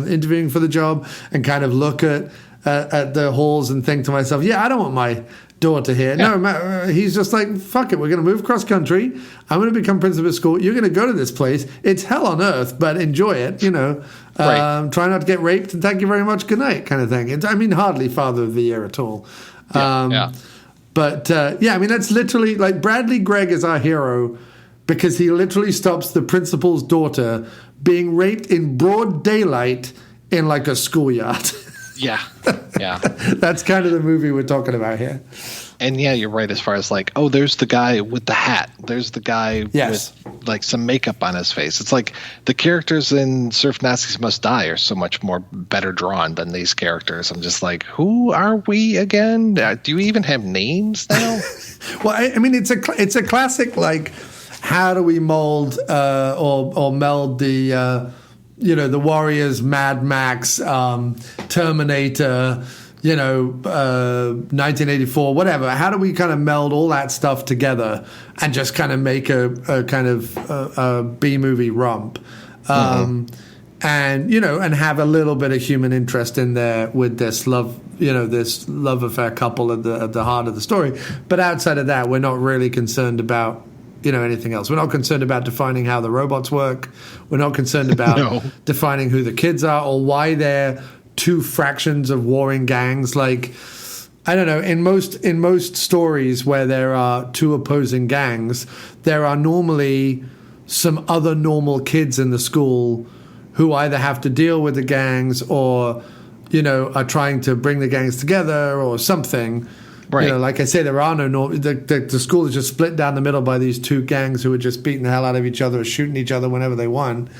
interviewing for the job, and kind of look at the halls and think to myself, I don't want my daughter here. Yeah. No, he's just like, fuck it, we're going to move cross country. I'm going to become principal of school. You're going to go to this place. It's hell on earth, but enjoy it, Try not to get raped, and thank you very much, good night, kind of thing. Hardly Father of the Year at all. But, that's literally, like, Bradley Gregg is our hero because he literally stops the principal's daughter being raped in broad daylight in, like, a schoolyard. Yeah. That's kind of the movie we're talking about here. And you're right as far as like, oh, there's the guy with the hat. There's the guy with like some makeup on his face. It's like the characters in Surf Nazis Must Die are so much more better drawn than these characters. I'm just like, who are we again? Do you even have names now? Well, I mean, it's a classic, like, how do we mold or meld the the Warriors, Mad Max, Terminator, 1984, whatever. How do we kind of meld all that stuff together and just kind of make a kind of a B-movie romp? And have a little bit of human interest in there with this love, this love affair couple at the heart of the story. But outside of that, we're not really concerned about anything else. We're not concerned about defining how the robots work. We're not concerned about defining who the kids are or why they're two fractions of warring gangs. Like, I don't know, in most stories where there are two opposing gangs, there are normally some other normal kids in the school who either have to deal with the gangs or, are trying to bring the gangs together or something. Right. Like I say, there are no the school is just split down the middle by these two gangs who are just beating the hell out of each other or shooting each other whenever they want.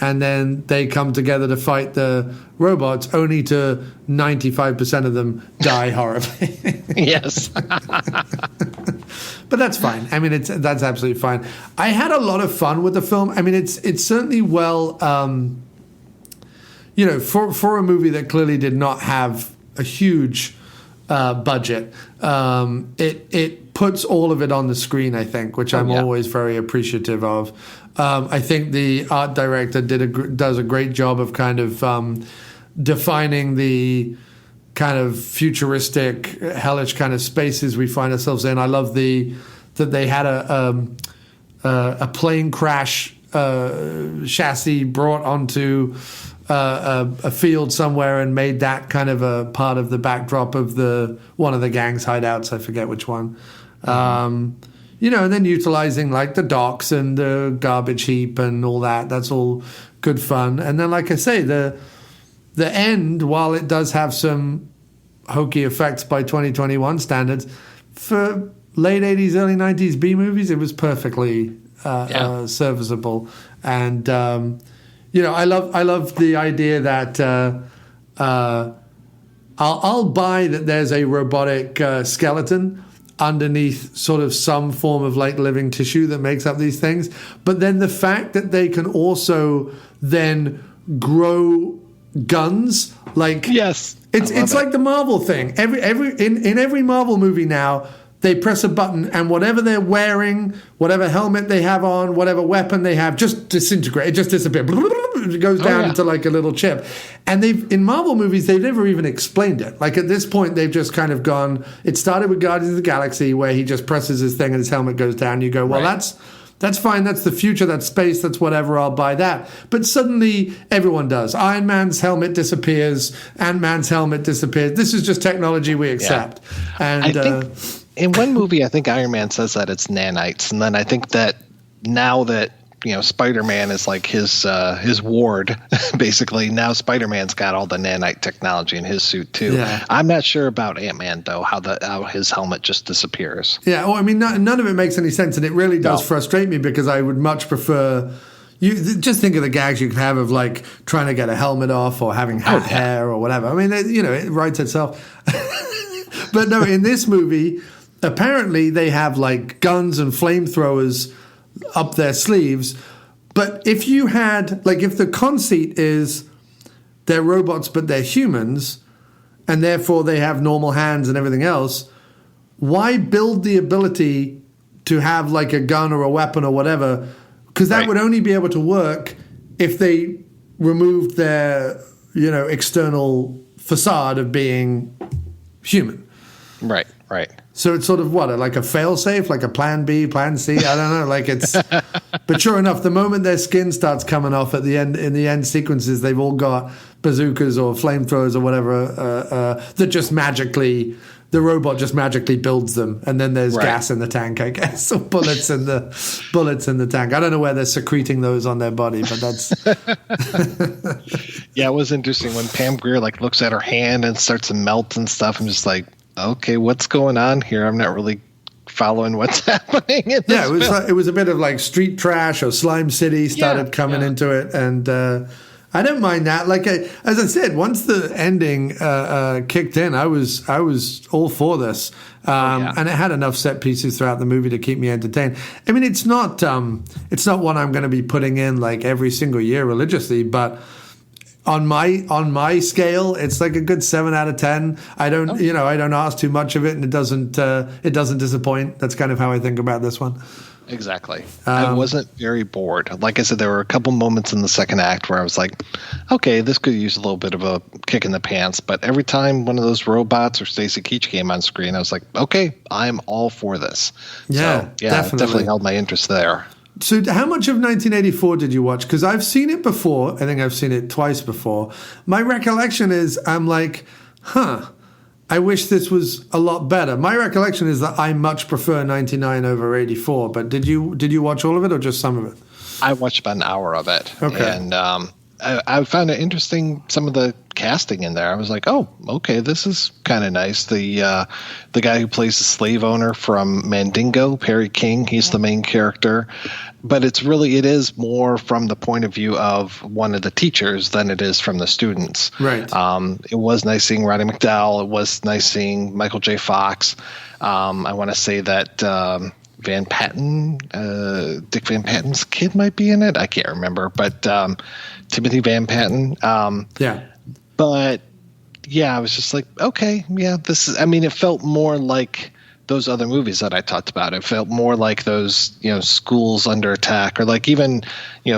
And then they come together to fight the robots, only to 95% of them die horribly. Yes. But that's fine. I mean, that's absolutely fine. I had a lot of fun with the film. I mean, it's certainly well, for a movie that clearly did not have a huge budget, it puts all of it on the screen, I think, which I'm always very appreciative of. I think the art director does a great job of kind of defining the kind of futuristic, hellish kind of spaces we find ourselves in. I love that they had a plane crash chassis brought onto a field somewhere and made that kind of a part of the backdrop of one of the gang's hideouts. I forget which one. And then utilizing like the docks and the garbage heap and all that. That's all good fun. And then, like I say, the end, while it does have some hokey effects by 2021 standards, for late 80s, early 90s B movies, it was perfectly serviceable. And I love the idea that I'll buy that there's a robotic skeleton underneath sort of some form of like living tissue that makes up these things. But then the fact that they can also then grow guns, like yes, it's like the Marvel thing. In every Marvel movie now, they press a button and whatever they're wearing, whatever helmet they have on, whatever weapon they have, just disintegrate. It just disappears. It goes down into like a little chip. And in Marvel movies, they've never even explained it. Like at this point, they've just kind of gone, it started with Guardians of the Galaxy where he just presses his thing and his helmet goes down. You go, well, that's fine. That's the future. That's space. That's whatever. I'll buy that. But suddenly everyone does. Iron Man's helmet disappears. Ant-Man's helmet disappears. This is just technology we accept. Yeah. And I think in one movie, I think Iron Man says that it's nanites. And then I think that now that, Spider-Man is like his ward, basically. Now Spider-Man's got all the nanite technology in his suit too. Yeah. I'm not sure about Ant-Man though, how his helmet just disappears. Yeah, well, I mean, none of it makes any sense, and it really does frustrate me because I would much prefer. You just think of the gags you could have of like trying to get a helmet off or having hair or whatever. I mean, it writes itself. But no, in this movie, apparently they have like guns and flamethrowers up their sleeves. But if you had, like, if the conceit is they're robots but they're humans and therefore they have normal hands and everything else, why build the ability to have like a gun or a weapon or whatever? Because that would only be able to work if they removed their, external facade of being human. Right. So it's sort of like a fail-safe, like a plan B, plan C. I don't know. Like it's, but sure enough, the moment their skin starts coming off at the end, in the end sequences, they've all got bazookas or flamethrowers or whatever that just magically, the robot just magically builds them, and then there's gas in the tank, I guess, or bullets in the tank. I don't know where they're secreting those on their body, but that's. Yeah, it was interesting when Pam Grier looks at her hand and starts to melt and stuff. I'm just like, okay, what's going on here? I'm not really following what's happening in this film. It was a bit of like Street Trash or Slime City started coming into it, and I don't mind that. Like as I said, once the ending kicked in, I was all for this, and it had enough set pieces throughout the movie to keep me entertained. I mean, it's not one I'm going to be putting in like every single year religiously, but on my scale, it's like a good 7 out of 10. I don't I don't ask too much of it, and it doesn't disappoint. That's kind of how I think about this one. Exactly. I wasn't very bored. Like I said, there were a couple moments in the second act where I was like, okay, this could use a little bit of a kick in the pants. But every time one of those robots or Stacy Keach came on screen, I was like, okay, I'm all for this. Yeah, so, definitely held my interest there. So how much of 1984 did you watch? Because I've seen it before. I think I've seen it twice before. My recollection is I'm like, I wish this was a lot better. My recollection is that I much prefer 99 over 84, but did you watch all of it or just some of it? I watched about an hour of it. Okay. And I found it interesting, some of the casting in there. I was like, oh, okay, this is kind of nice. The guy who plays the slave owner from Mandingo, Perry King, he's the main character. But it is more from the point of view of one of the teachers than it is from the students. Right. It was nice seeing Roddy McDowell. It was nice seeing Michael J. Fox. I want to say that Van Patten, Dick Van Patten's kid might be in it. I can't remember. But Timothy Van Patten. Yeah. But, yeah, I was just like, okay, yeah, it felt more like those other movies that I talked about. It felt more like those, schools under attack, or like even,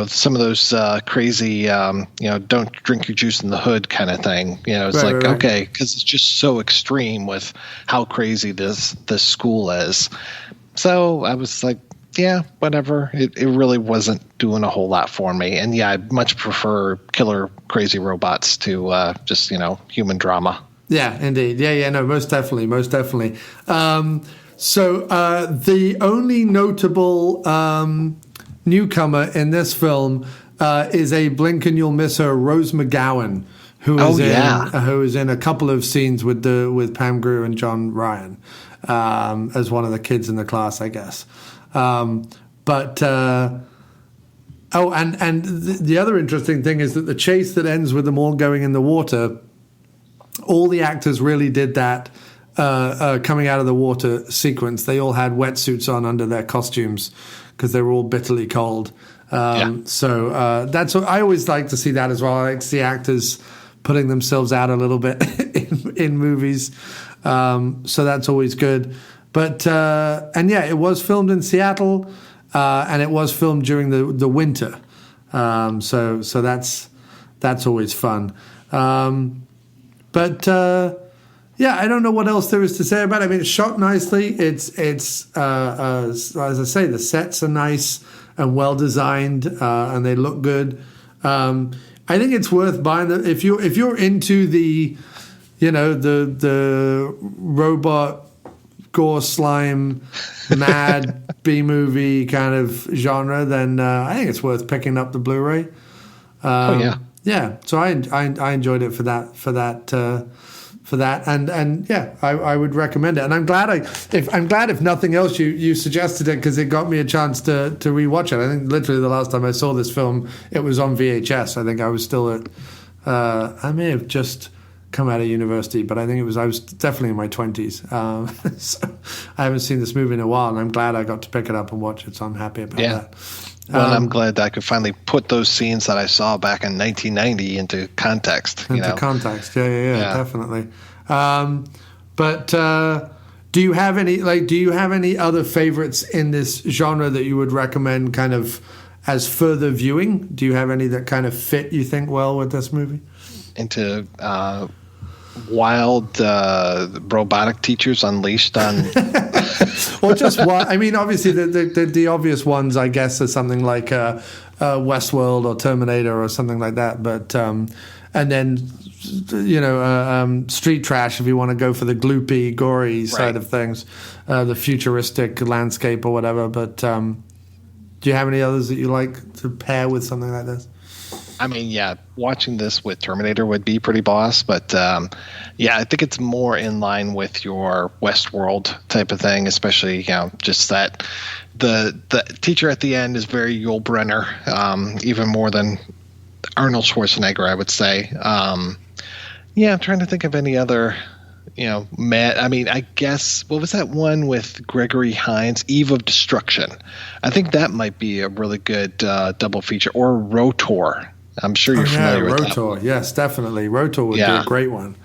some of those crazy, don't drink your juice in the hood kind of thing. It's right. Okay, because it's just so extreme with how crazy this school is. So I was like, yeah, whatever. It really wasn't doing a whole lot for me. And yeah, I much prefer killer crazy robots to just, human drama. Yeah, indeed. Yeah, no, most definitely. So the only notable newcomer in this film is a blink and you'll miss her, Rose McGowan, who is in a couple of scenes with Pam Grier and John Ryan as one of the kids in the class, I guess. And the other interesting thing is that the chase that ends with them all going in the water, all the actors really did that coming out of the water sequence. They all had wetsuits on under their costumes because they were all bitterly cold. So that's what I always like to see that as well. I like to see actors putting themselves out a little bit in movies. So that's always good. But it was filmed in Seattle, and it was filmed during the winter. So that's always fun. But I don't know what else there is to say about it. I mean, it's shot nicely. It's as I say, the sets are nice and well designed, and they look good. I think it's worth buying if you're into the robot gore slime mad B movie kind of genre, then I think it's worth picking up the Blu-ray. Yeah, so I enjoyed it for that, and I would recommend it. And I'm glad if nothing else you suggested it, because it got me a chance to rewatch it. I think literally the last time I saw this film, it was on VHS. I think I was still at I may have just come out of university, but I think I was definitely in my 20s. So I haven't seen this movie in a while, and I'm glad I got to pick it up and watch it. So I'm happy about that. Well, I'm glad that I could finally put those scenes that I saw back in 1990 into context. Context, yeah, definitely. But do you have any other favorites in this genre that you would recommend, kind of as further viewing? Do you have any that kind of fit, you think, well with this movie? Into wild robotic teachers unleashed on. Well, just what I mean. Obviously, the obvious ones, I guess, are something like Westworld or Terminator or something like that. But and then street trash, if you want to go for the gloopy, gory side of things, the futuristic landscape or whatever. But do you have any others that you like to pair with something like this? I mean, yeah, watching this with Terminator would be pretty boss, but I think it's more in line with your Westworld type of thing, especially, just that the teacher at the end is very Yul Brynner, even more than Arnold Schwarzenegger, I would say. I'm trying to think of any other, mad. I mean, I guess, what was that one with Gregory Hines, Eve of Destruction? I think that might be a really good double feature, or Rotor. I'm sure you're familiar with that. Rotor, yes, definitely. Rotor would be a great one.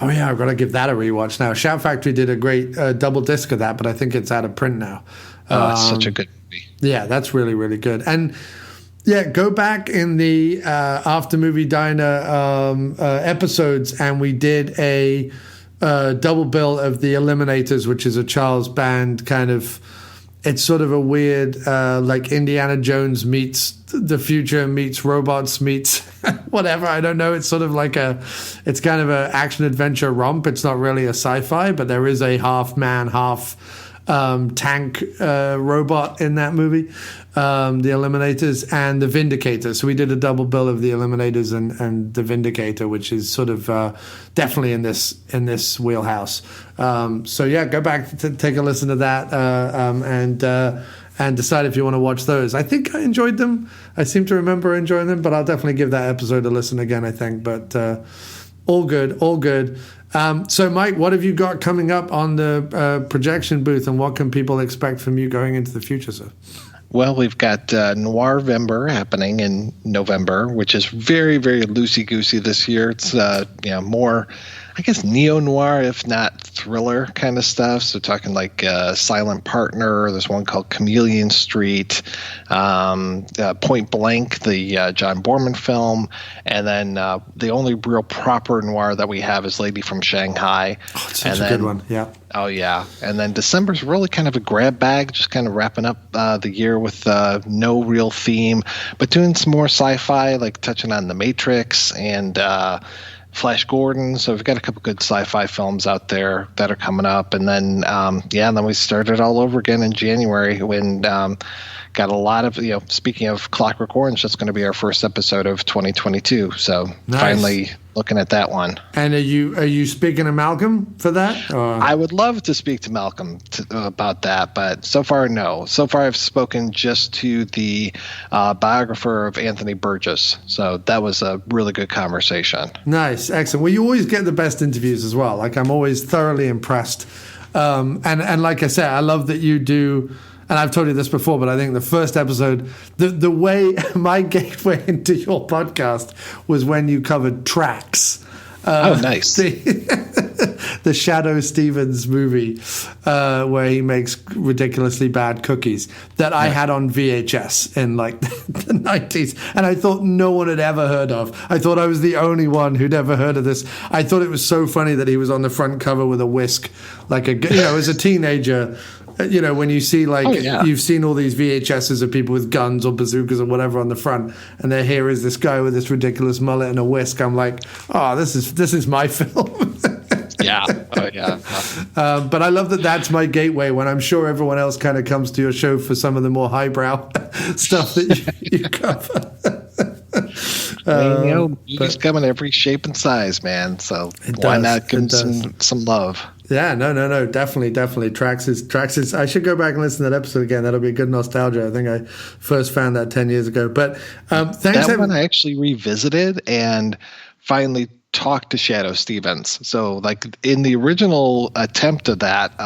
Oh, yeah, I've got to give that a rewatch now. Shout Factory did a great double disc of that, but I think it's out of print now. It's such a good movie. Yeah, that's really, really good. And, go back in the After Movie Diner episodes, and we did a double bill of The Eliminators, which is a Charles Band kind of... It's sort of a weird, like Indiana Jones meets the future meets robots meets whatever. I don't know. It's sort of like it's kind of an action adventure romp. It's not really a sci-fi, but there is a half man, half tank robot in that movie. The Eliminators and the Vindicator. So we did a double bill of the Eliminators and the Vindicator, which is sort of definitely in this wheelhouse. So yeah, go back to take a listen to that and decide if you want to watch those. I think I enjoyed them. I seem to remember enjoying them, but I'll definitely give that episode a listen again, I think. But all good. So Mike, what have you got coming up on the projection booth, and what can people expect from you going into the future, sir? Well, we've got Noirvember happening in November, which is very, very loosey-goosey this year. It's more, I guess, neo-noir, if not thriller kind of stuff. So talking like Silent Partner. There's one called Chameleon Street, Point Blank, the John Borman film. And then the only real proper noir that we have is Lady from Shanghai. Oh, it's such a good one, yeah. Oh, yeah. And then December's really kind of a grab bag, just kind of wrapping up the year with no real theme, but doing some more sci-fi, like touching on The Matrix and Flash Gordon. So we've got a couple good sci-fi films out there that are coming up. And then, and then we started all over again in January when got a lot of, speaking of Clockwork Orange, that's going to be our first episode of 2022. So nice. Finally looking at that one. And are you speaking to Malcolm for that? Or? I would love to speak to Malcolm about that, but so far, no. So far, I've spoken just to the biographer of Anthony Burgess. So that was a really good conversation. Nice. Excellent. Well, you always get the best interviews as well. Like, I'm always thoroughly impressed. And like I said, I love that you do. And I've told you this before, but I think the first episode, the way my gateway into your podcast was when you covered Tracks. Nice. The Shadow Stevens movie where he makes ridiculously bad cookies that I had on VHS in like the 90s. And I thought no one had ever heard of. I thought I was the only one who'd ever heard of this. I thought it was so funny that he was on the front cover with a whisk, like as a teenager. When you see you've seen all these VHSs of people with guns or bazookas or whatever on the front, and there here is this guy with this ridiculous mullet and a whisk. I'm like, oh, this is my film. Yeah. Oh, yeah. But I love that that's my gateway when I'm sure everyone else kind of comes to your show for some of the more highbrow stuff that you cover. Music's coming every shape and size, man. So why not give some love? Yeah, no, definitely. Tracks is. I should go back and listen to that episode again. That'll be a good nostalgia. I think I first found that 10 years ago. But thanks. That one I actually revisited and finally talked to Shadow Stevens. So, like in the original attempt of that,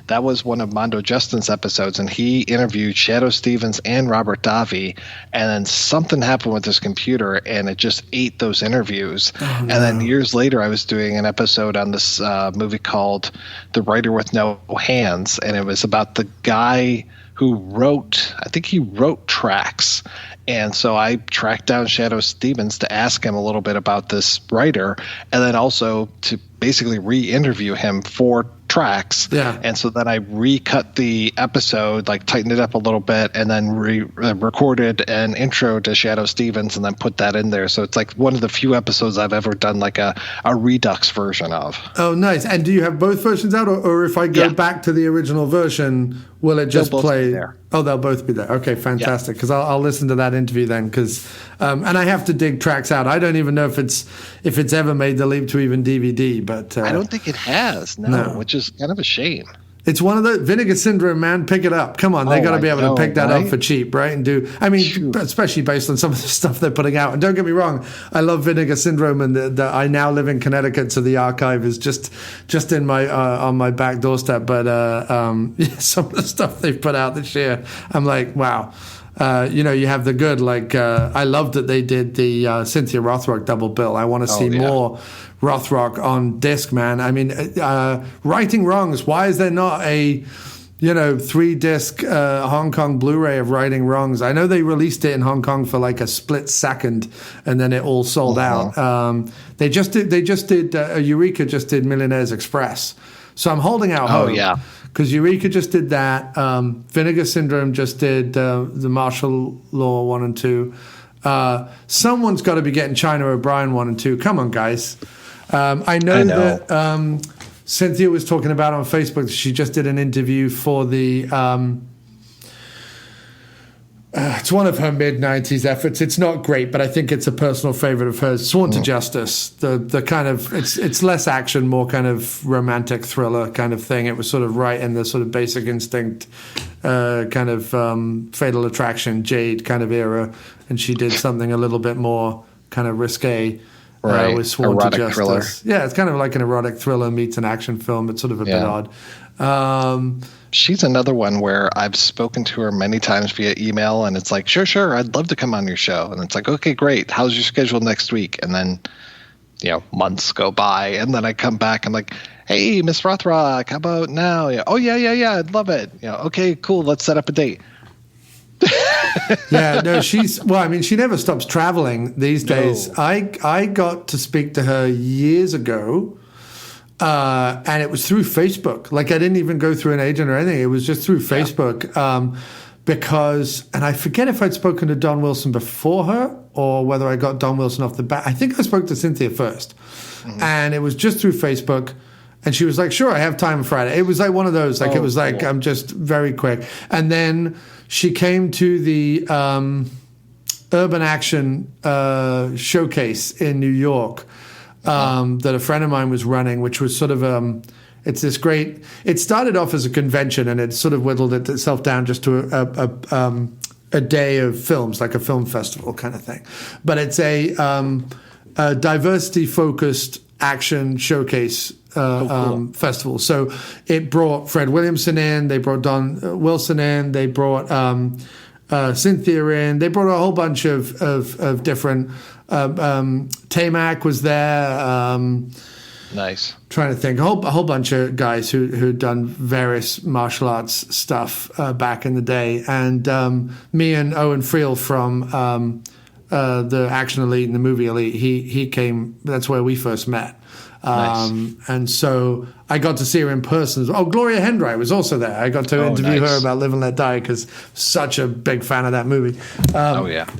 that was one of Mondo Justin's episodes, and he interviewed Shadow Stevens and Robert Davi, and then something happened with his computer, and it just ate those interviews. Oh, no. And then years later, I was doing an episode on this movie called The Writer with No Hands, and it was about the guy who wrote Tracks. And so I tracked down Shadow Stevens to ask him a little bit about this writer, and then also to basically re-interview him for Tracks. Yeah. And so then I recut the episode, like tightened it up a little bit, and then recorded an intro to Shadow Stevens and then put that in there. So it's like one of the few episodes I've ever done like a Redux version of. Oh, nice. And do you have both versions out, or if I go back to the original version, will it just play there? Oh, they'll both be there. Okay, fantastic. Because I'll listen to that interview then. Because and I have to dig Tracks out. I don't even know if it's ever made the leap to even DVD. But I don't think it has. No, which is kind of a shame. It's one of the Vinegar Syndrome, man. Pick it up. Come on, they got to be able to pick that up for cheap, right? And especially based on some of the stuff they're putting out. And don't get me wrong, I love Vinegar Syndrome, and I now live in Connecticut, so the archive is just in my on my back doorstep. But some of the stuff they've put out this year, I'm like, wow. You have the good, like I love that they did the Cynthia Rothrock double bill. I want to see more Rothrock on disc, man. I mean, Righting Wrongs. Why is there not a 3-disc Hong Kong Blu-ray of Righting Wrongs? I know they released it in Hong Kong for like a split second, and then it all sold out. They just did Eureka just did Millionaire's Express. So I'm holding out hope. Oh yeah. Because Eureka just did that. Vinegar Syndrome just did the Martial Law 1 and 2. Someone's got to be getting China O'Brien 1 and 2. Come on, guys. I know that Cynthia was talking about on Facebook. She just did an interview for the. It's one of her mid-90s efforts. It's not great, but I think it's a personal favorite of hers. Sworn to Justice. The kind of it's less action, more kind of romantic thriller kind of thing. It was sort of right in the sort of Basic Instinct, kind of Fatal Attraction, Jade kind of era, and she did something a little bit more kind of risque. With Sworn erotic to Justice. Thriller. Yeah, it's kind of like an erotic thriller meets an action film. It's sort of a bit odd. She's another one where I've spoken to her many times via email, and it's like, sure, I'd love to come on your show. And it's like, okay, great. How's your schedule next week? And then, months go by, and then I come back and like, hey, Miss Rothrock, how about now? Oh, yeah, I'd love it. Okay, cool. Let's set up a date. Yeah, no, she never stops traveling these days. I got to speak to her years ago, and it was through Facebook. Like, I didn't even go through an agent or anything. It was just through Facebook, because, and I forget if I'd spoken to Don Wilson before her or whether I got Don Wilson off the bat. I think I spoke to Cynthia first, and it was just through Facebook. And she was like, sure, I have time Friday. It was like one of those, like, it was like, cool. I'm just very quick. And then she came to the Urban Action showcase in New York that a friend of mine was running, which was sort of, it's this great, it started off as a convention and it sort of whittled itself down just to a day of films, like a film festival kind of thing. But it's a diversity-focused action showcase cool. Festival. So it brought Fred Williamson in, they brought Don Wilson in, they brought Cynthia in, they brought a whole bunch of different. Tamac was there. Nice. Trying to think, a whole bunch of guys who'd done various martial arts stuff back in the day, and me and Owen Friel from the Action Elite and the Movie Elite. He came. That's where we first met. Nice. And so I got to see her in person. Oh, Gloria Hendry was also there. I got to interview her about Live and Let Die because such a big fan of that movie.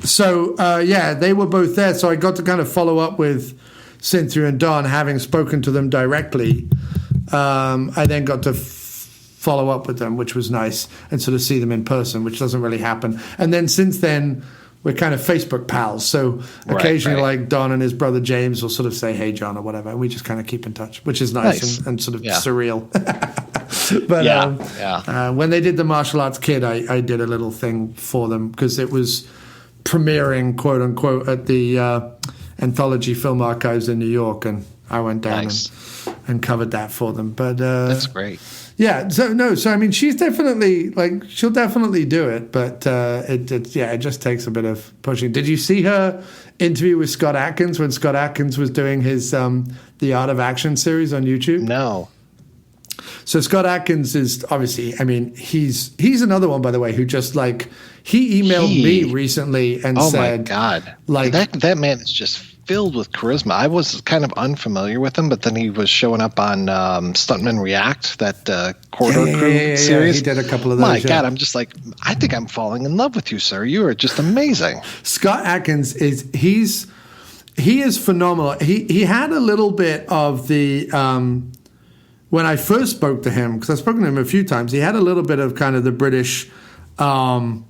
So, they were both there. So I got to kind of follow up with Cynthia and Don, having spoken to them directly. I then got to follow up with them, which was nice, and sort of see them in person, which doesn't really happen. And then since then, we're kind of Facebook pals. So occasionally, like Don and his brother James will sort of say, hey, John, or whatever. And we just kind of keep in touch, which is nice. And sort of surreal. But when they did the Martial Arts Kid, I did a little thing for them because it was premiering, quote unquote, at the Anthology Film Archives in New York. And I went down and covered that for them. But that's great. Yeah, so I mean, she's definitely, she'll definitely do it, but it just takes a bit of pushing. Did you see her interview with Scott Atkins when Scott Atkins was doing his The Art of Action series on YouTube? No. So Scott Atkins is obviously, I mean, he's another one, by the way, who just he emailed me recently and said, "Oh my God, that man is just filled with charisma." I was kind of unfamiliar with him, but then he was showing up on Stuntmen React, that Corridor Crew series. He did a couple of those. My God, I'm just like, I think I'm falling in love with you, sir. You are just amazing. Scott Atkins he is phenomenal. He had a little bit of the when I first spoke to him, because I've spoken to him a few times, he had a little bit of kind of the British kind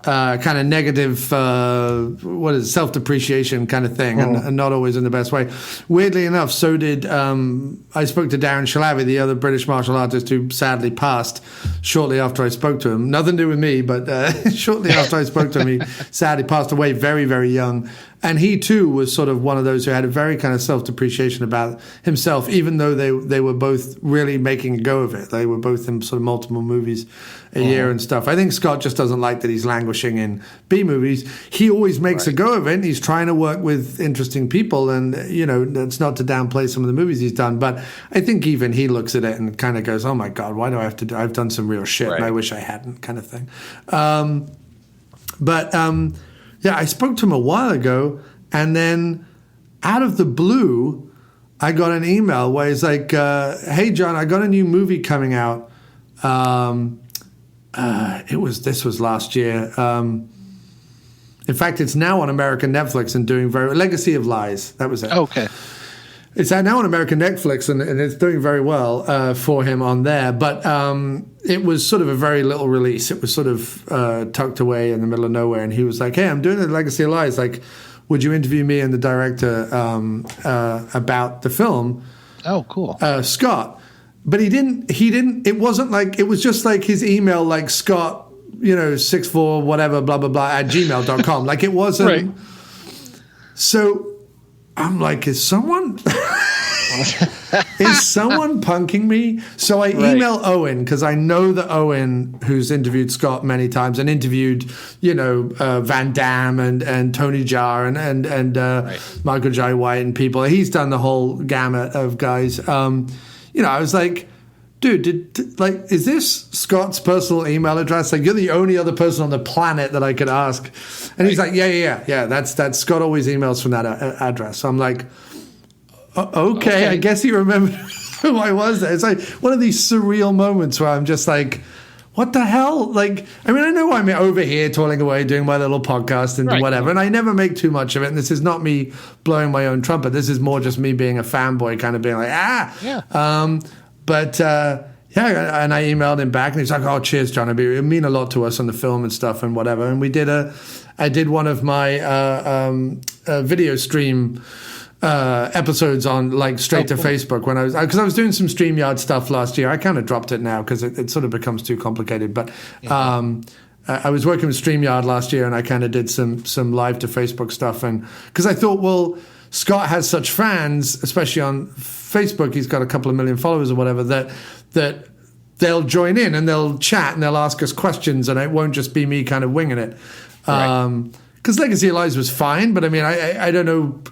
of negative, self-depreciation kind of thing, and not always in the best way. Weirdly enough, so did I spoke to Darren Shalavi, the other British martial artist who sadly passed shortly after I spoke to him. Nothing to do with me, but shortly after I spoke to him, he sadly passed away very, very young. And he, too, was sort of one of those who had a very kind of self-depreciation about himself, even though they were both really making a go of it. They were both in sort of multiple movies a year and stuff. I think Scott just doesn't like that he's languishing in B-movies. He always makes a go of it. He's trying to work with interesting people, and, it's not to downplay some of the movies he's done. But I think even he looks at it and kind of goes, oh, my God, why do I have to do I've done some real shit, and I wish I hadn't, kind of thing. Yeah, I spoke to him a while ago, and then out of the blue, I got an email where he's like, hey, John, I got a new movie coming out. This was last year. In fact, it's now on American Netflix and doing Legacy of Lies. That was it. Okay. It's now on American Netflix, and it's doing very well for him on there. But it was sort of a very little release. It was sort of tucked away in the middle of nowhere. And he was like, hey, I'm doing the Legacy of Lies. Like, would you interview me and the director about the film? Oh, cool. Scott. But he didn't, it wasn't like, it was just like his email, like Scott, 64 whatever, blah, blah, blah, at gmail.com. Like it wasn't. Right. So I'm like, is someone punking me? So I email Owen, because I know that Owen, who's interviewed Scott many times and interviewed, Van Damme and Tony Jaa and Michael Jai White and people. He's done the whole gamut of guys. I was like, dude, is this Scott's personal email address? Like, you're the only other person on the planet that I could ask. And he's like, yeah. That's Scott always emails from that address. So I'm like, okay, I guess he remembered who I was. It's like one of these surreal moments where I'm just like, what the hell? Like, I mean, I know I'm over here toiling away doing my little podcast and whatever, and I never make too much of it. And this is not me blowing my own trumpet. This is more just me being a fanboy, kind of being like, and I emailed him back, and he's like, "Oh, cheers, John. It mean a lot to us on the film and stuff and whatever." And I did one of my video stream episodes on straight to Facebook because I was doing some StreamYard stuff last year. I kind of dropped it now because it sort of becomes too complicated. But I was working with StreamYard last year, and I kind of did some live to Facebook stuff, and because I thought, well, Scott has such fans, especially on Facebook. He's got a couple of million followers or whatever, that they'll join in and they'll chat and they'll ask us questions, and it won't just be me kind of winging it. Because Legacy of Lies was fine, but I mean, I don't know.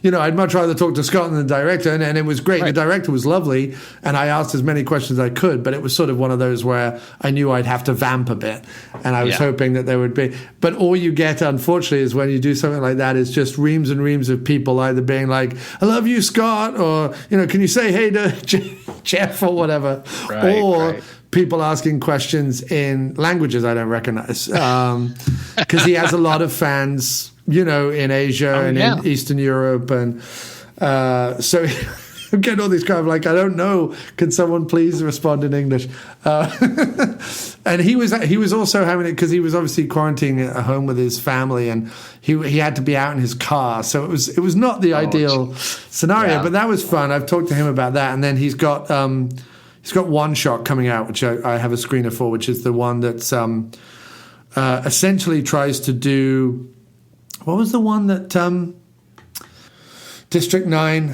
I'd much rather talk to Scott than the director, and it was great. Right. The director was lovely, and I asked as many questions as I could, but it was sort of one of those where I knew I'd have to vamp a bit, and I was hoping that there would be. But all you get, unfortunately, is when you do something like that, is just reams and reams of people either being like, I love you, Scott, or, can you say hey to Jeff or whatever, people asking questions in languages I don't recognize, because he has a lot of fans, in Asia and in Eastern Europe, and so I'm getting all these kind of like, I don't know, can someone please respond in English? And he was also having it because he was obviously quarantining at home with his family, and he had to be out in his car, so it was not the ideal scenario, but that was fun. I've talked to him about that, and then he's got One Shot coming out, which I have a screener for, which is the one that's essentially tries to do. What was the one that District 9,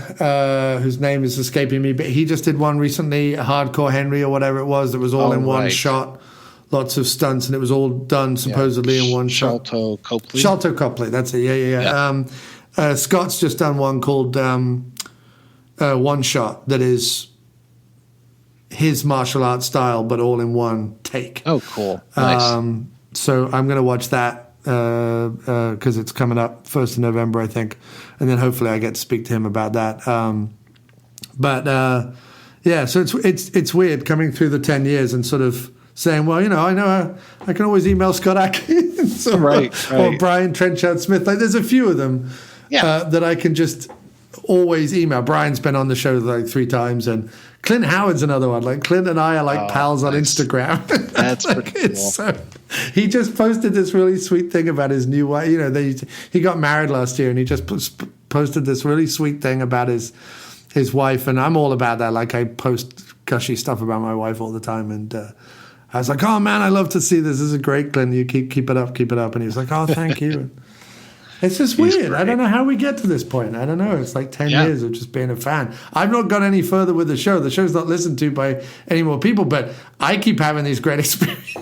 whose name is escaping me, but he just did one recently, Hardcore Henry or whatever it was, that was all in one shot, lots of stunts, and it was all done supposedly in one shot. Sholto Copley, that's it, yeah. Scott's just done one called One Shot that is his martial arts style, but all in one take. Oh, cool. Nice. So I'm going to watch that because it's coming up 1st of November, I think. And then hopefully I get to speak to him about that. So it's weird coming through the 10 years and sort of saying, well, I know I can always email Scott Atkins or Brian Trenchard Smith. Like, there's a few of them that I can just always email. Brian's been on the show 3 times, and Clint Howard's another one. Like, Clint and I are pals on Instagram. That's pretty cool. So, he just posted this really sweet thing about his new wife. He got married last year, and he just posted this really sweet thing about his wife. And I'm all about that. Like, I post gushy stuff about my wife all the time. And I was like, oh, man, I love to see this. This is great, Clint. You keep it up. And he was like, oh, thank you. It's just weird. Great. I don't know how we get to this point. I don't know. It's like 10 years of just being a fan. I've not gone any further with the show. The show's not listened to by any more people, but I keep having these great experiences.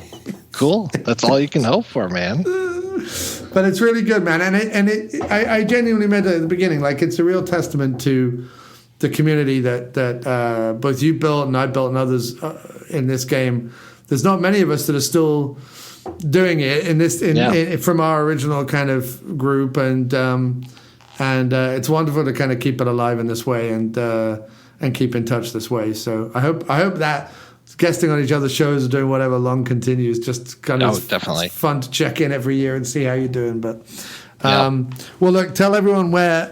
Cool. That's all you can hope for, man. But it's really good, man. I genuinely meant it at the beginning. Like, it's a real testament to the community that both you built and I built and others in this game. There's not many of us that are still doing it from our original kind of group, and it's wonderful to kind of keep it alive in this way and keep in touch this way. So I hope that guesting on each other's shows or doing whatever long continues. Just kind of definitely fun to check in every year and see how you're doing. But well, look, tell everyone where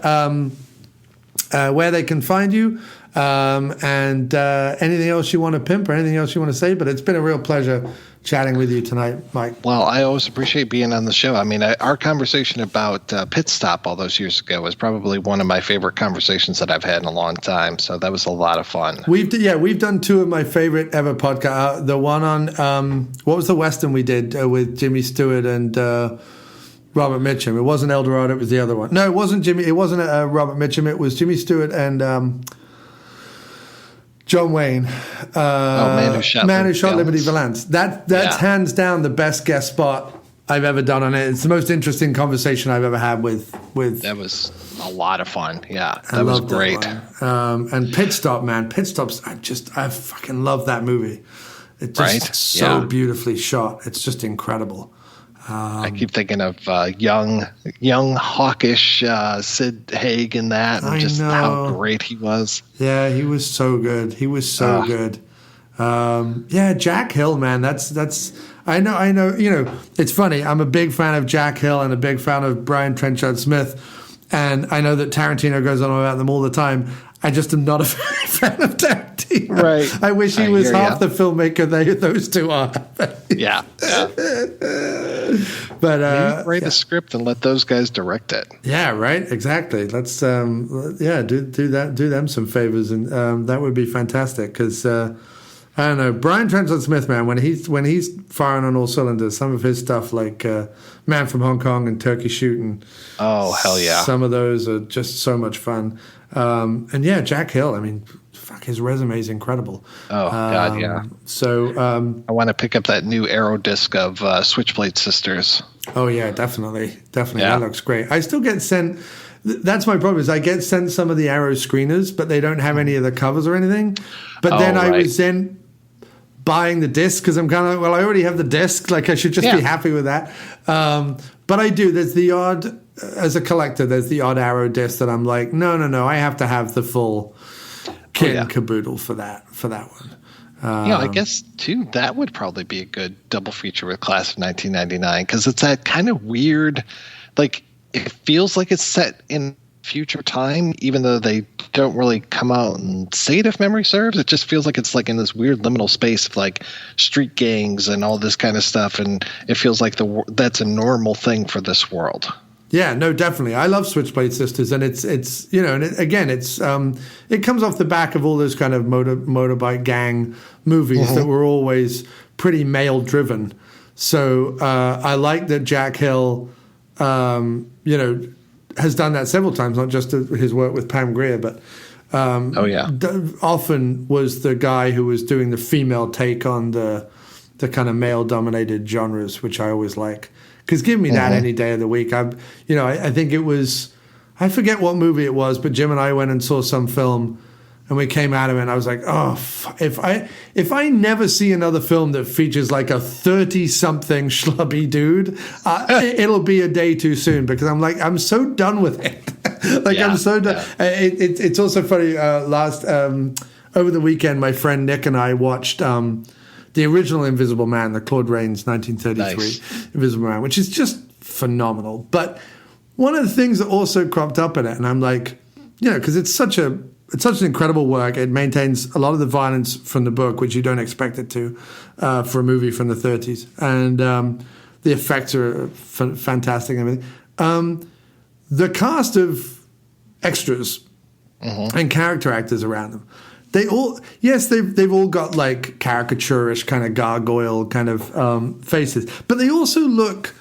they can find you, and anything else you want to pimp or anything else you want to say. But it's been a real pleasure chatting with you tonight, Mike. Well, I always appreciate being on the show. I mean, our conversation about Pit Stop all those years ago was probably one of my favorite conversations that I've had in a long time. So that was a lot of fun. We've done two of my favorite ever podcasts. The one on what was the Western we did with Jimmy Stewart and Robert Mitchum. It wasn't El Dorado, it was the other one. No, it wasn't Jimmy. It wasn't Robert Mitchum. It was Jimmy Stewart and John Wayne. Man Who Shot Liberty Valance. That's hands down the best guest spot I've ever done on it. It's the most interesting conversation I've ever had with. That was a lot of fun. Yeah, that was great. And Pit Stop, man. Pit Stop's. I fucking love that movie. It's just so beautifully shot. It's just incredible. I keep thinking of young hawkish Sid Haig in that, and just how great he was. Yeah, he was so good. Good. Jack Hill, man. That's. I know. You know, it's funny. I'm a big fan of Jack Hill and a big fan of Brian Trenchard Smith, and I know that Tarantino goes on about them all the time. I just am not a fan of Tarantino. Right. I wish he was half the filmmaker those two are. Yeah. But maybe write a script and let those guys direct it. Yeah, right. Exactly. Let's do that. Do them some favors, and that would be fantastic. Because I don't know, Brian Trenchard Smith, man. When he's firing on all cylinders, some of his stuff like Man from Hong Kong and Turkey Shooting. Oh hell yeah! Some of those are just so much fun. And yeah, Jack Hill. I mean, fuck, his resume is incredible. Oh God, yeah. So I want to pick up that new Arrow disc of Switchblade Sisters. Oh yeah, definitely. Yeah. That looks great. I still get sent. That's my problem. Is I get sent some of the Arrow screeners, but they don't have any of the covers or anything. But then I was then buying the disc because I'm kind of I already have the disc. Like I should just be happy with that. But I do. There's the odd. As a collector, there's the odd Arrow disc that I'm like, no, I have to have the full kit and caboodle for that one. I guess too that would probably be a good double feature with Class of 1999 because it's that kind of weird, like it feels like it's set in future time, even though they don't really come out and say it if memory serves. It just feels like it's like in this weird liminal space of like street gangs and all this kind of stuff, and it feels like that's a normal thing for this world. Yeah, no, definitely. I love Switchblade Sisters, and it's and it comes off the back of all those kind of motorbike gang movies that were always pretty male driven. So I like that Jack Hill, has done that several times, not just his work with Pam Grier, but often was the guy who was doing the female take on the kind of male dominated genres, which I always like. Because give me that any day of the week. I think it was, I forget what movie it was, but Jim and I went and saw some film, and we came out of it, and I was like, if I never see another film that features like a 30-something schlubby dude, it'll be a day too soon, because I'm so done with it. I'm so done. Yeah. It's also funny. Over the weekend, my friend Nick and I watched. The original Invisible Man, the Claude Rains 1933 Invisible Man, which is just phenomenal. But one of the things that also cropped up in it, and I'm like, because it's such an incredible work. It maintains a lot of the violence from the book, which you don't expect it to, for a movie from the 30s. And the effects are fantastic and everything. The cast of extras and character actors around them, they've all got like caricaturish kind of gargoyle kind of faces, but they also look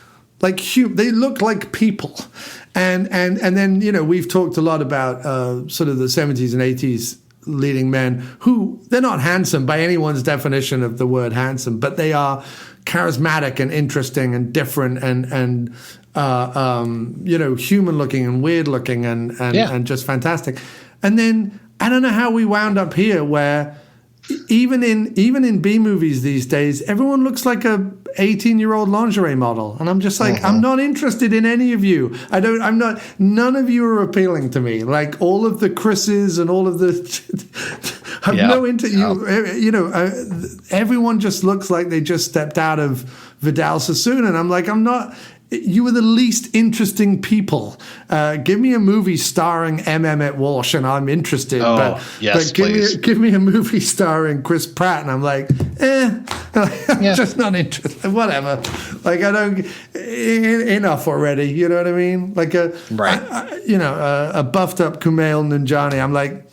like they look like people. And then we've talked a lot about sort of the 70s and 80s leading men who they're not handsome by anyone's definition of the word handsome, but they are charismatic and interesting and different and human looking and weird looking and just fantastic. And then I don't know how we wound up here, where even in B movies these days, everyone looks like a 18-year-old lingerie model, and I'm just like, I'm not interested in any of you. None of you are appealing to me. Like all of the Chris's and all of the have no everyone just looks like they just stepped out of Vidal Sassoon, and I'm like, I'm not. You were the least interesting people. Give me a movie starring M. Emmett Walsh, and I'm interested. But give me a movie starring Chris Pratt, and I'm like, I'm just not interested. Whatever. Like, I don't. Enough already. You know what I mean? Like a buffed up Kumail Nanjiani. I'm like,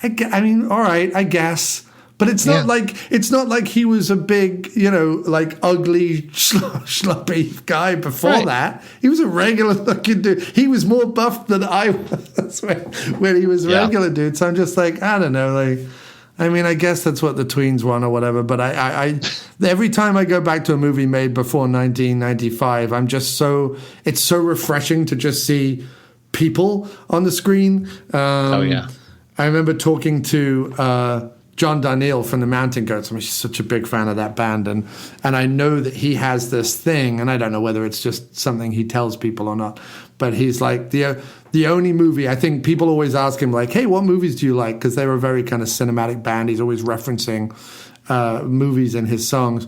I mean, all right, I guess. But it's not like he was a big, like ugly, schloppy guy before that. He was a regular looking dude. He was more buff than I was when he was a regular dude. So I'm just like, I don't know. Like, I mean, I guess that's what the tweens want or whatever. But I every time I go back to a movie made before 1995, it's so refreshing to just see people on the screen. I remember talking to John Darnielle from the Mountain Goats. I'm such a big fan of that band, and I know that he has this thing, and I don't know whether it's just something he tells people or not, but he's like the only movie. I think people always ask him like, "Hey, what movies do you like?" Because they were a very kind of cinematic band. He's always referencing movies in his songs,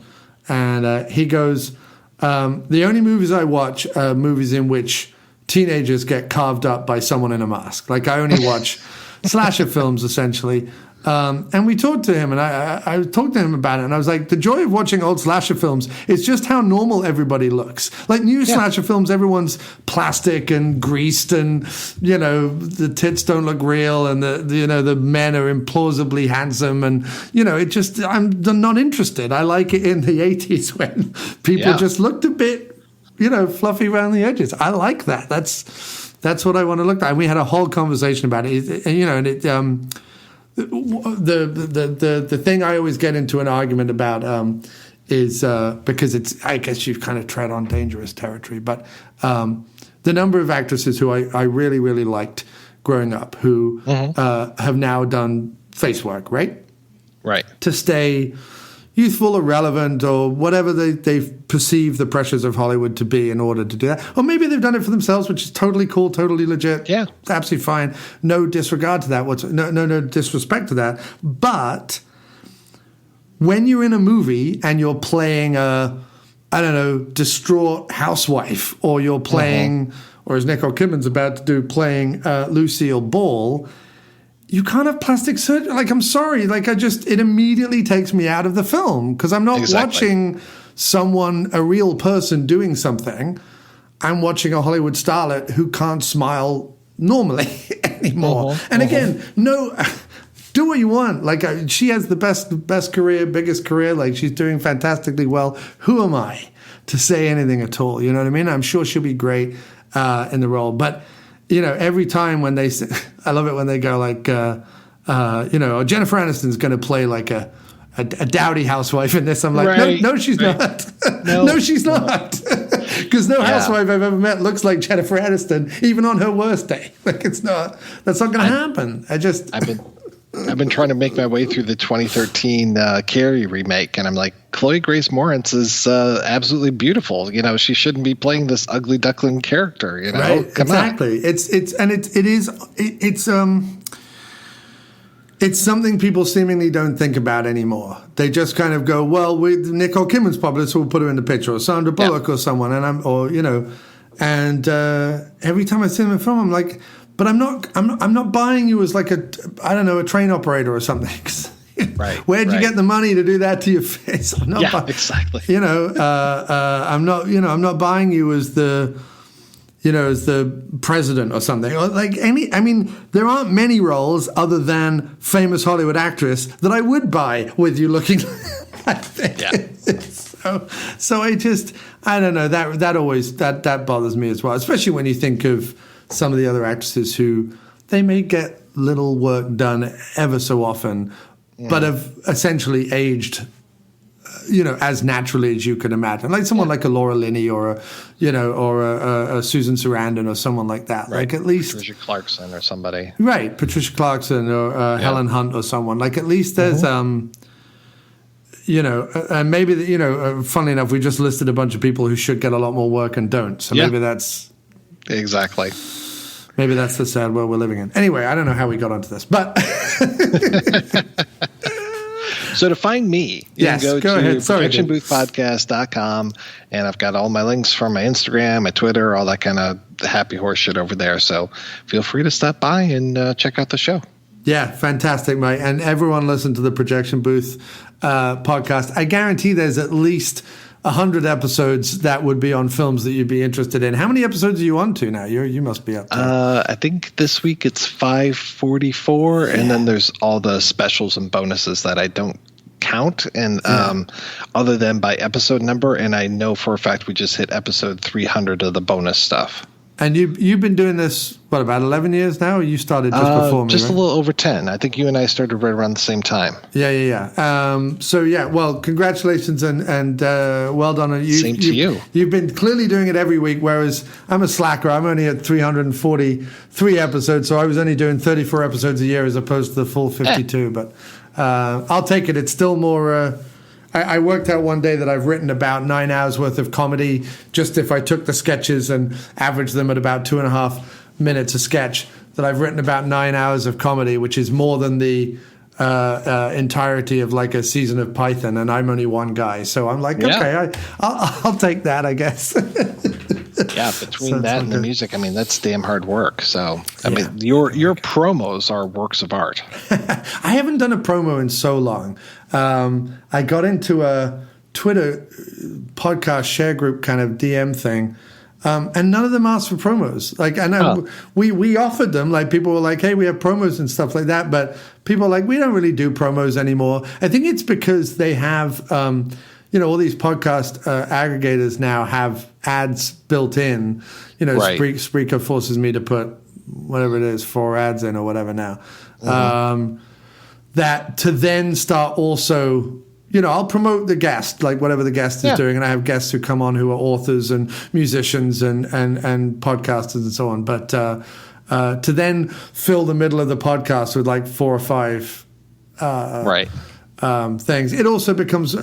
and he goes, "The only movies I watch are movies in which teenagers get carved up by someone in a mask. Like, I only watch slasher films, essentially." And we talked to him, and I talked to him about it, and I was like, the joy of watching old slasher films is just how normal everybody looks. Like, new slasher films, everyone's plastic and greased, and, the tits don't look real, and the men are implausibly handsome, and, I'm not interested. I like it in the 80s when people just looked a bit, fluffy around the edges. I like that. That's what I want to look at. And we had a whole conversation about it, the thing I always get into an argument about is because I guess you've kind of tread on dangerous territory, but the number of actresses who I really, really liked growing up who have now done face work, right? Right. To stay youthful or relevant or whatever they perceive the pressures of Hollywood to be in order to do that. Or maybe they've done it for themselves, which is totally cool, totally legit. Yeah. It's absolutely fine. No disregard to that. No disrespect to that. But when you're in a movie and you're playing a, distraught housewife, or you're playing, or as Nicole Kidman's about to do, playing Lucille Ball, you can't have plastic surgery. Like, I'm sorry. Like, it immediately takes me out of the film because I'm not watching someone, a real person doing something. I'm watching a Hollywood starlet who can't smile normally anymore. And again, do what you want. Like, she has the best career, biggest career. Like, she's doing fantastically well. Who am I to say anything at all? You know what I mean? I'm sure she'll be great in the role. But every time when they say, I love it when they go like, Jennifer Aniston's going to play like a dowdy housewife in this. I'm like, no, she's not. No, she's not. Because no housewife I've ever met looks like Jennifer Aniston, even on her worst day. Like, that's not going to happen. I've been trying to make my way through the 2013 Carrie remake, and I'm like, Chloe Grace Moretz is absolutely beautiful. She shouldn't be playing this ugly duckling character. Right? Come exactly. on. It's something people seemingly don't think about anymore. They just kind of go, well, Nicole Kidman's popular, so we'll put her in the picture, or Sandra Bullock or someone, and every time I see them in film, I'm like, but I'm not buying you as like a train operator or something. Right. Where'd you get the money to do that to your face? I'm not exactly. I'm not buying you as the president or something. Or there aren't many roles other than famous Hollywood actress that I would buy with you looking like that. Yeah. So I don't know, that always bothers me as well, especially when you think of some of the other actresses who they may get little work done ever so often, but have essentially aged, as naturally as you can imagine. Like someone like a Laura Linney or a Susan Sarandon or someone like that. Right. Like at least Patricia Clarkson or somebody. Right, Patricia Clarkson or Helen Hunt or someone. Like at least there's and maybe funnily enough, we just listed a bunch of people who should get a lot more work and don't. So maybe that's exactly. Maybe that's the sad world we're living in. Anyway, I don't know how we got onto this, but... So to find me, you can go to projectionboothpodcast.com, and I've got all my links from my Instagram, my Twitter, all that kind of happy horse shit over there. So feel free to stop by and check out the show. Yeah, fantastic, mate. And everyone listen to the Projection Booth podcast. I guarantee there's at least 100 episodes that would be on films that you'd be interested in. How many episodes are you on to now? You must be up there. I think this week it's 544, and then there's all the specials and bonuses that I don't count, and other than by episode number, and I know for a fact we just hit episode 300 of the bonus stuff. And you've been doing this, what, about 11 years now? Or you started just before me, just right? a little over 10. I think you and I started right around the same time. Yeah. Well, congratulations and well done on you. Same to you. You've been clearly doing it every week, whereas I'm a slacker. I'm only at 343 episodes, so I was only doing 34 episodes a year as opposed to the full 52. But I'll take it. It's still more... I worked out one day that I've written about 9 hours worth of comedy, just if I took the sketches and averaged them at about 2.5 minutes a sketch, that I've written about 9 hours of comedy, which is more than the entirety of like a season of Python, and I'm only one guy. So I'm like, okay, I'll take that, I guess. Yeah, between that and the music, I mean, that's damn hard work. So, I mean, your promos are works of art. I haven't done a promo in so long. I got into a Twitter podcast share group kind of DM thing, and none of them asked for promos. Like, and we offered them. Like, people were like, "Hey, we have promos and stuff like that," but people are like, "We don't really do promos anymore." I think it's because they have. All these podcast aggregators now have ads built in. Right. Spreaker forces me to put whatever it is, 4 ads in or whatever now. Mm-hmm. That to then start also, I'll promote the guest, like whatever the guest is doing. And I have guests who come on who are authors and musicians and podcasters and so on. But to then fill the middle of the podcast with like 4 or 5 things, it also becomes,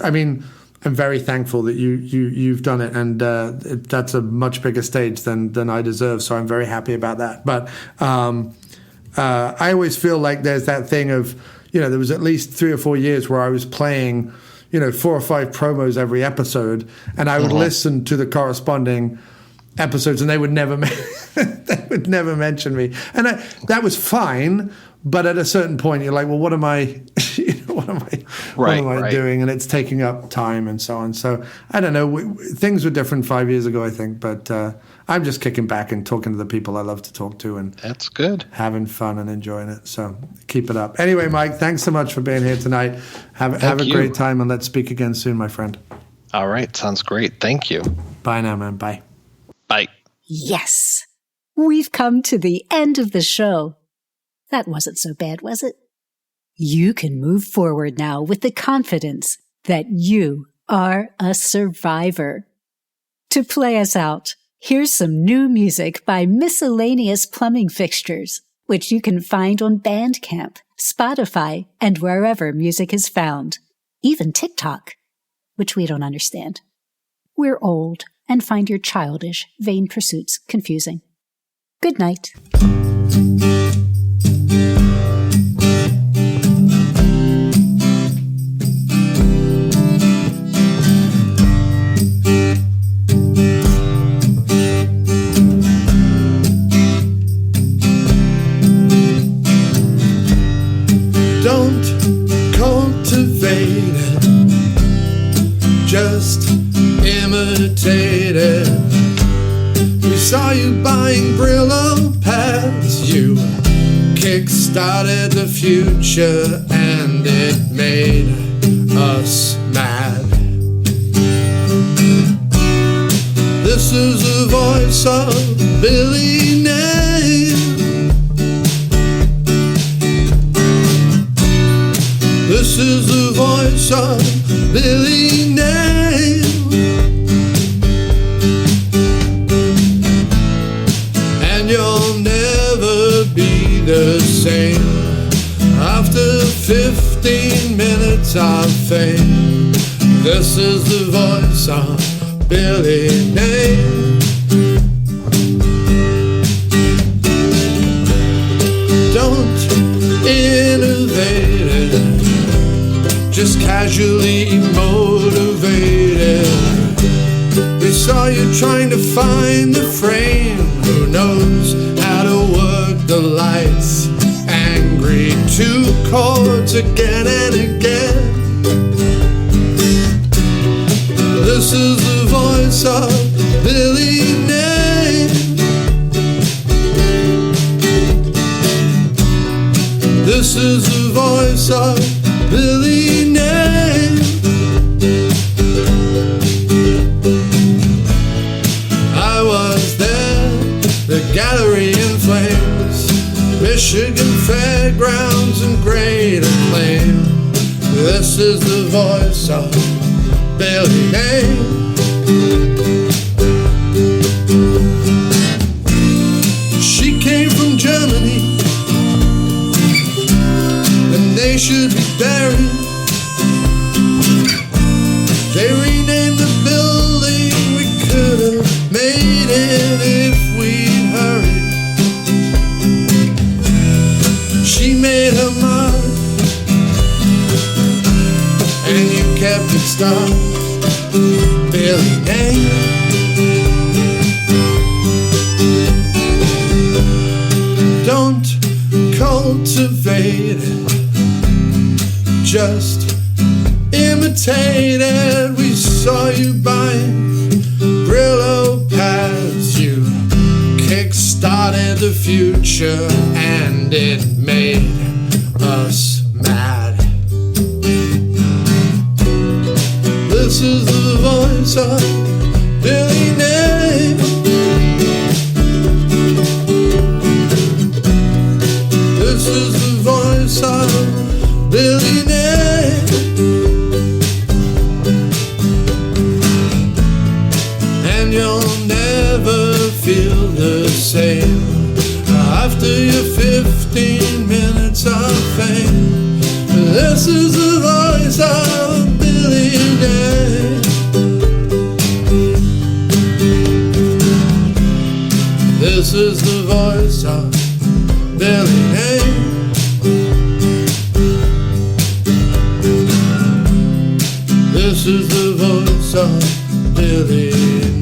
I'm very thankful that you've done it, and that's a much bigger stage than I deserve. So I'm very happy about that. But I always feel like there's that thing of, there was at least 3 or 4 years where I was playing, 4 or 5 promos every episode, and I would listen to the corresponding episodes, and they would never mention me, and that was fine. But at a certain point, you're like, well, what am I? What am I doing? And it's taking up time and so on. So I don't know. Things were different 5 years ago, I think. But I'm just kicking back and talking to the people I love to talk to, and that's good. Having fun and enjoying it. So keep it up. Anyway, Mike, thanks so much for being here tonight. Have a great time, and let's speak again soon, my friend. All right, sounds great. Thank you. Bye now, man. Bye. Bye. Yes, we've come to the end of the show. That wasn't so bad, was it? You can move forward now with the confidence that you are a survivor. To play us out, here's some new music by Miscellaneous Plumbing Fixtures, which you can find on Bandcamp, Spotify, and wherever music is found. Even TikTok, which we don't understand. We're old and find your childish, vain pursuits confusing. Good night. Don't cultivate it, just imitate it. We saw you buying Brillo pads, you kick-started the future and it made us mad. This is the voice of Billy Nay. This is the voice of Billy Nay. And you'll never be the same after 15 minutes of fame. This is the voice of Billy Nay. behind the frame who knows how to work the lights. Angry two chords again and again. This is the voice of Billy Nay. This is the voice of Billy Nay. I was there, the gallery in flames, Michigan fairgrounds and great acclaim. This is the voice of Billy Nay. She came from Germany, and they should be buried. They renamed the building, we could have made it if we'd hurried. She made her mark, and you kept it stuck, Billy Nay. Don't cultivate it, just imitate it. We saw you buying Brillo pads, you kick-started the future, and it made us mad. This is the voice of Billy Nay. This is the voice of Billy Nay. And you'll never feel the same after your 15 minutes of fame. This is the voice of Billy Nay. This is the voice of Billy Nay. This is the voice of Billy Nay.